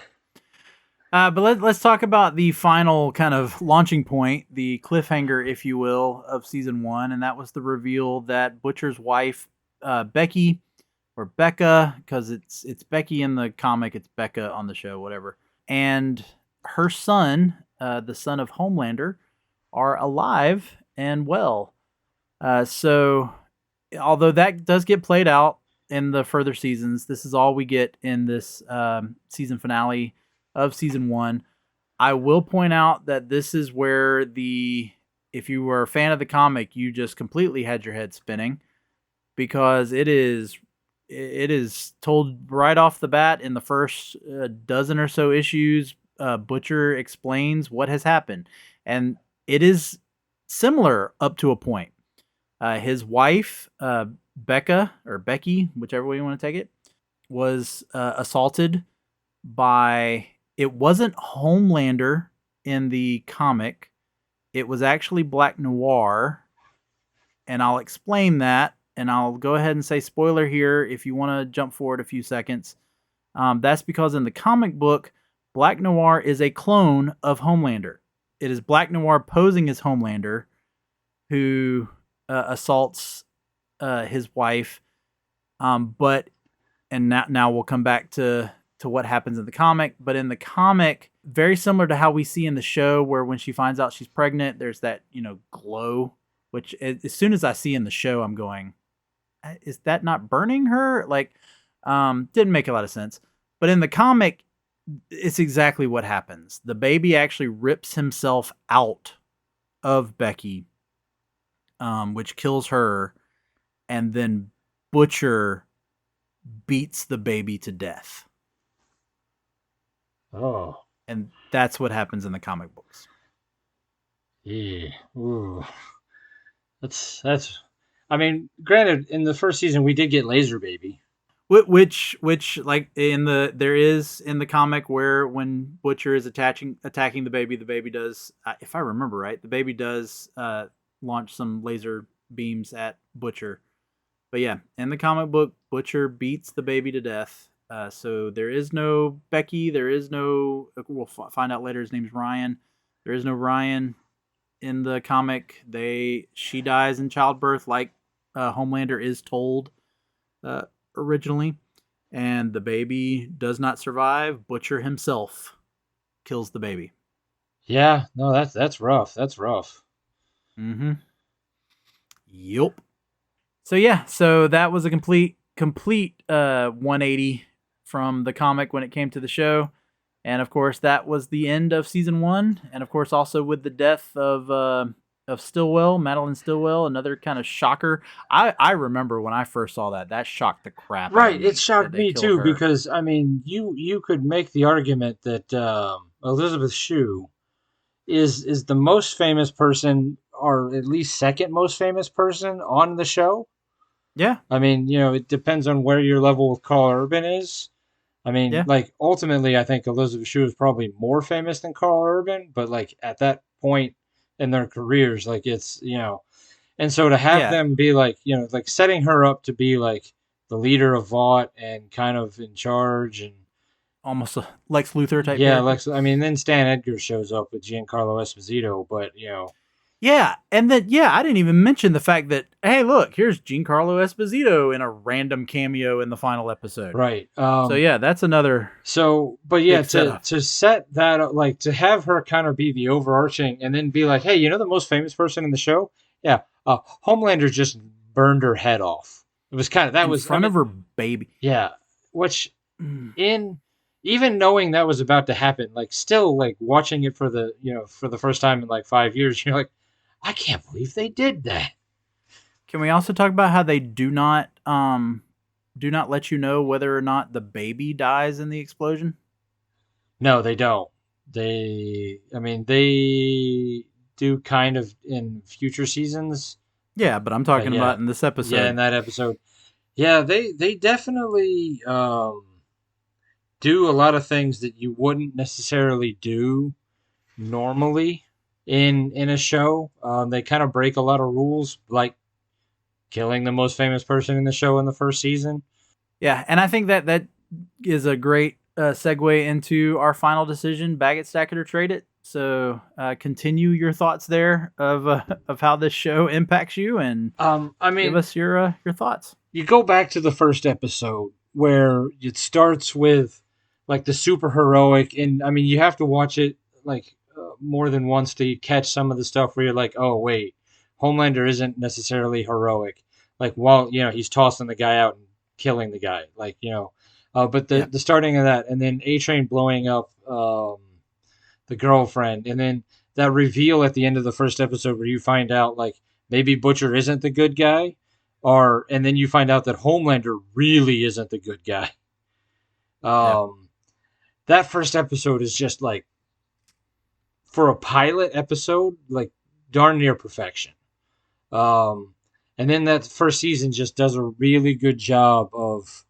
[SPEAKER 1] But let's talk about the final kind of launching point, the cliffhanger, if you will, of season 1, and that was the reveal that Butcher's wife, Becky, or Becca, because it's Becky in the comic, it's Becca on the show, whatever, and her son, the son of Homelander, are alive and well. So, although that does get played out in the further seasons, this is all we get in this season finale of season 1. I will point out that this is where if you were a fan of the comic, you just completely had your head spinning, because it is told right off the bat in the first dozen or so issues. Butcher explains what has happened, and it is similar up to a point. His wife, Becca or Becky, whichever way you want to take it, was assaulted by. It wasn't Homelander in the comic. It was actually Black Noir. And I'll explain that. And I'll go ahead and say spoiler here if you want to jump forward a few seconds. That's because in the comic book, Black Noir is a clone of Homelander. It is Black Noir posing as Homelander, who assaults his wife. And now we'll come back to what happens in the comic. But in the comic, very similar to how we see in the show, where when she finds out she's pregnant, there's that, glow, which as soon as I see in the show, I'm going, is that not burning her? Like, didn't make a lot of sense. But in the comic, it's exactly what happens. The baby actually rips himself out of Becky, which kills her. And then Butcher beats the baby to death.
[SPEAKER 2] Oh.
[SPEAKER 1] And that's what happens in the comic books.
[SPEAKER 2] Yeah. Ooh. That's I mean, granted, in the first season we did get Laser Baby.
[SPEAKER 1] Which like there is in the comic where when Butcher is attacking the baby does, if I remember right, the baby does launch some laser beams at Butcher. But yeah, in the comic book, Butcher beats the baby to death. So there is no Becky. There is no. We'll find out later. His name's Ryan. There is no Ryan in the comic. She dies in childbirth, like Homelander is told originally, and the baby does not survive. Butcher himself kills the baby.
[SPEAKER 2] Yeah, no, that's rough. That's rough.
[SPEAKER 1] Mm-hmm. Yup. So yeah, so that was a complete 180 from the comic when it came to the show. And of course, that was the end of season 1. And of course, also with the death of Stillwell, Madeline Stillwell, another kind of shocker. I remember when I first saw that shocked the crap out of me.
[SPEAKER 2] Right, it shocked me too,
[SPEAKER 1] her.
[SPEAKER 2] because I mean, you could make the argument that Elizabeth Shue is the most famous person, or at least second most famous person on the show.
[SPEAKER 1] Yeah.
[SPEAKER 2] I mean, it depends on where your level with Carl Urban is. I mean, like, ultimately, I think Elizabeth Shue is probably more famous than Carl Urban, but, like, at that point in their careers, like, it's, and so to have them be, like, like, setting her up to be, like, the leader of Vought and kind of in charge and
[SPEAKER 1] almost a Lex Luthor type.
[SPEAKER 2] Yeah, then Stan Edgar shows up with Giancarlo Esposito, but,
[SPEAKER 1] Yeah, and then I didn't even mention the fact that, hey, look, here's Giancarlo Esposito in a random cameo in the final episode.
[SPEAKER 2] Right.
[SPEAKER 1] So yeah, that's another.
[SPEAKER 2] So, but yeah, to set that up, like to have her kind of be the overarching, and then be like, hey, the most famous person in the show? Yeah, Homelander just burned her head off. It was kind of in
[SPEAKER 1] front of her baby.
[SPEAKER 2] Yeah, which even knowing that was about to happen, like still like watching it for the first time in like 5 years, you're like, I can't believe they did that.
[SPEAKER 1] Can we also talk about how they do not let you know whether or not the baby dies in the explosion?
[SPEAKER 2] No, they don't. They do kind of in future seasons.
[SPEAKER 1] Yeah, but I'm talking
[SPEAKER 2] Yeah,
[SPEAKER 1] about in this
[SPEAKER 2] yeah, in
[SPEAKER 1] episode.
[SPEAKER 2] that episode. Yeah, they definitely do a lot of things that you wouldn't necessarily do normally in a show. They kind of break a lot of rules, like killing the most famous person in the show in the first season.
[SPEAKER 1] Yeah, and I think that is a great segue into our final decision: bag it, stack it, or trade it. So continue your thoughts there of how this show impacts you, and
[SPEAKER 2] I
[SPEAKER 1] give
[SPEAKER 2] mean,
[SPEAKER 1] us your thoughts.
[SPEAKER 2] you go back to the first episode where it starts with like the super heroic, and I mean, you have to watch it like more than once to catch some of the stuff where you're like, oh wait, Homelander isn't necessarily heroic. Like, while he's tossing the guy out and killing the guy, like but the
[SPEAKER 1] Yeah,
[SPEAKER 2] the starting of that, and then A Train blowing up the girlfriend, and then that reveal at the end of the first episode where you find out like maybe Butcher isn't the good guy, or and then you find out that Homelander really isn't the good guy.
[SPEAKER 1] yeah,
[SPEAKER 2] Um, that first episode is just like, for a pilot episode, like darn near perfection. Um, and then that first season just does a really good job of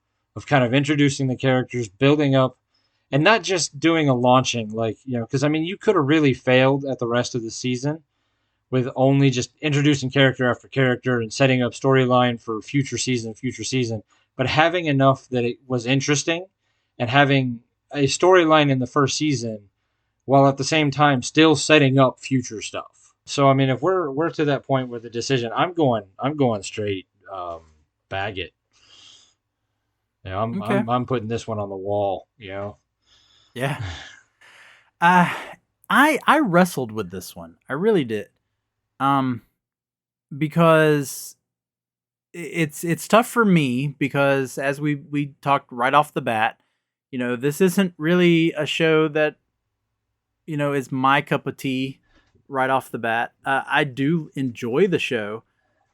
[SPEAKER 2] kind of introducing the characters, building up, and not just doing a launching like because I mean you could have really failed at the rest of the season with only just introducing character after character and setting up storyline for future season, but having enough that it was interesting and having a storyline in the first season while at the same time still setting up future stuff. So I mean, if we're to that point where the decision, I'm going straight bag it.
[SPEAKER 1] okay,
[SPEAKER 2] I'm putting this one on the wall.
[SPEAKER 1] yeah. Uh, I wrestled with this one. I really did. Um, because it's tough for me because as we talked right off the bat, this isn't really a show that is my cup of tea right off the bat. I do enjoy the show.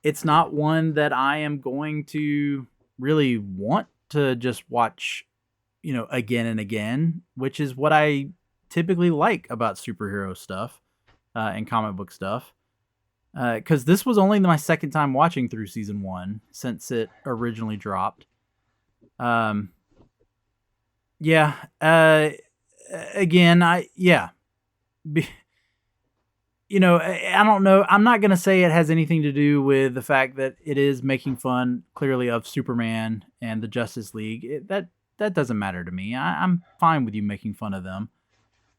[SPEAKER 1] It's not one that I am going to really want to just watch, again and again, which is what I typically like about superhero stuff and comic book stuff. Because this was only my second time watching through season 1 since it originally dropped. Um, yeah. Again, I don't know. I'm not gonna say it has anything to do with the fact that it is making fun clearly of Superman and the Justice League. That doesn't matter to me. I'm fine with you making fun of them.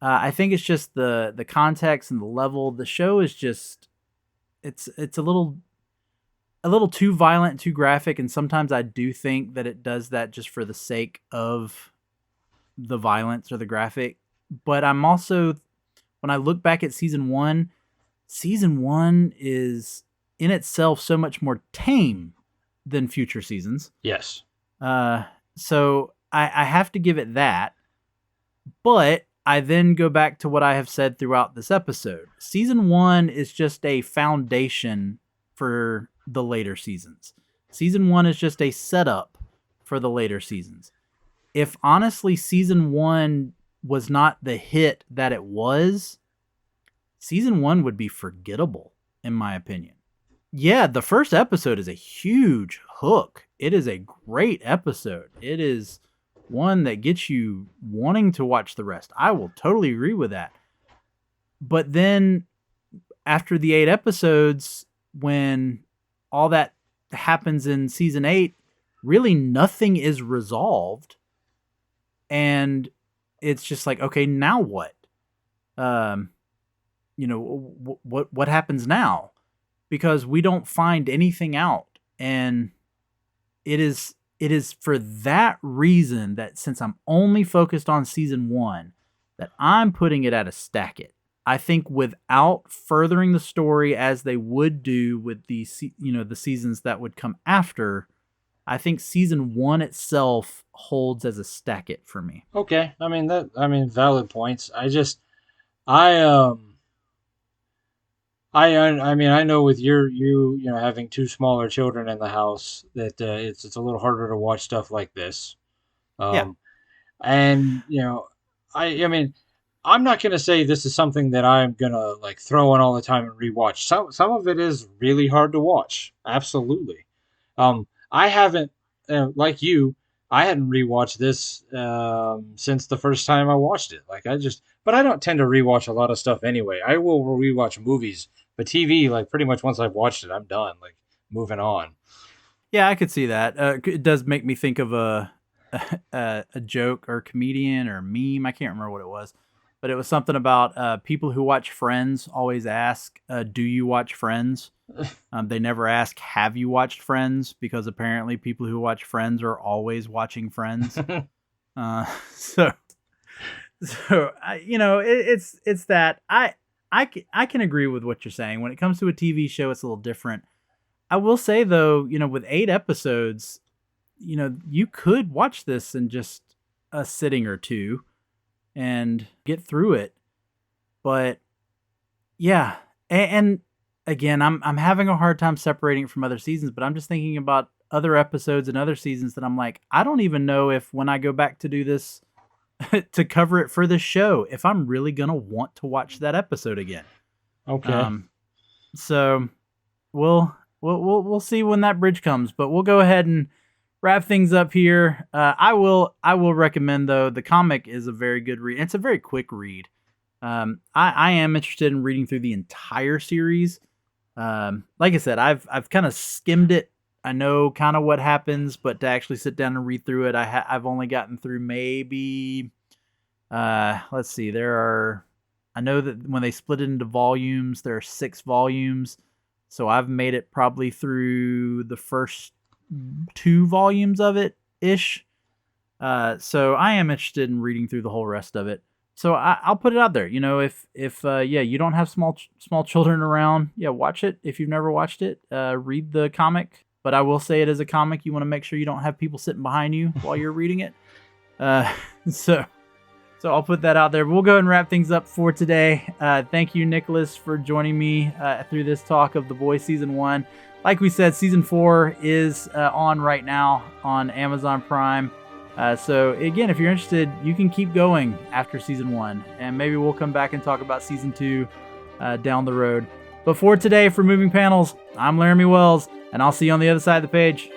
[SPEAKER 1] I think it's just the context and the level. The show is just it's a little too violent, too graphic, and sometimes I do think that it does that just for the sake of the violence or the graphic. But I'm also, when I look back at season one is in itself so much more tame than future seasons.
[SPEAKER 2] Yes.
[SPEAKER 1] So I have to give it that. But I then go back to what I have said throughout this episode. Season 1 is just a foundation for the later seasons. Season 1 is just a setup for the later seasons. If honestly season 1 was not the hit that it was, season 1 would be forgettable, in my opinion. Yeah, the first episode is a huge hook. It is a great episode. It is one that gets you wanting to watch the rest. I will totally agree with that. But then after the 8 episodes, when all that happens in season 8, really nothing is resolved. And it's just like, okay, now what? What happens now? Because we don't find anything out. And it is for that reason that since I'm only focused on season 1, that I'm putting it at a stack it. I think without furthering the story as they would do with the seasons that would come after, I think season 1 itself holds as a stack it for me.
[SPEAKER 2] Okay. I mean, valid points. I know with you having 2 smaller children in the house that it's a little harder to watch stuff like this.
[SPEAKER 1] Yeah.
[SPEAKER 2] And I mean, I'm not gonna say this is something that I'm gonna like throw on all the time and rewatch. Some of it is really hard to watch. Absolutely. I haven't like you. I hadn't rewatched this since the first time I watched it. But I don't tend to rewatch a lot of stuff anyway. I will rewatch movies, but TV, like pretty much once I've watched it, I'm done. Like moving on.
[SPEAKER 1] Yeah, I could see that. It does make me think of a joke or comedian or meme. I can't remember what it was, but it was something about people who watch Friends always ask, "Do you watch Friends?" They never ask, "Have you watched Friends?" Because apparently people who watch Friends are always watching Friends. So it's that I can agree with what you're saying. When it comes to a TV show, it's a little different. I will say though, with 8 episodes, you could watch this in just a sitting or two and get through it. But yeah, and again, I'm having a hard time separating it from other seasons, but I'm just thinking about other episodes and other seasons that I'm like, I don't even know if when I go back to do this to cover it for this show, if I'm really going to want to watch that episode again.
[SPEAKER 2] Okay.
[SPEAKER 1] So we'll see when that bridge comes, but we'll go ahead and wrap things up here. I will recommend though, the comic is a very good read. It's a very quick read. I am interested in reading through the entire series. Like I said, I've kind of skimmed it. I know kind of what happens, but to actually sit down and read through it, I've only gotten through maybe, let's see, I know that when they split it into volumes, there are 6 volumes. So I've made it probably through the first 2 volumes of it ish. So I am interested in reading through the whole rest of it. So I'll put it out there. If you don't have small children around, watch it. If you've never watched it, read the comic. But I will say it as a comic, you want to make sure you don't have people sitting behind you while you're reading it. So I'll put that out there. We'll go and wrap things up for today. Thank you, Nicholas, for joining me through this talk of The Boys Season 1. Like we said, Season 4 is on right now on Amazon Prime. So again, if you're interested, you can keep going after Season 1. And maybe we'll come back and talk about Season 2 down the road. But for today, for Moving Panels, I'm Laramy Wells, and I'll see you on the other side of the page.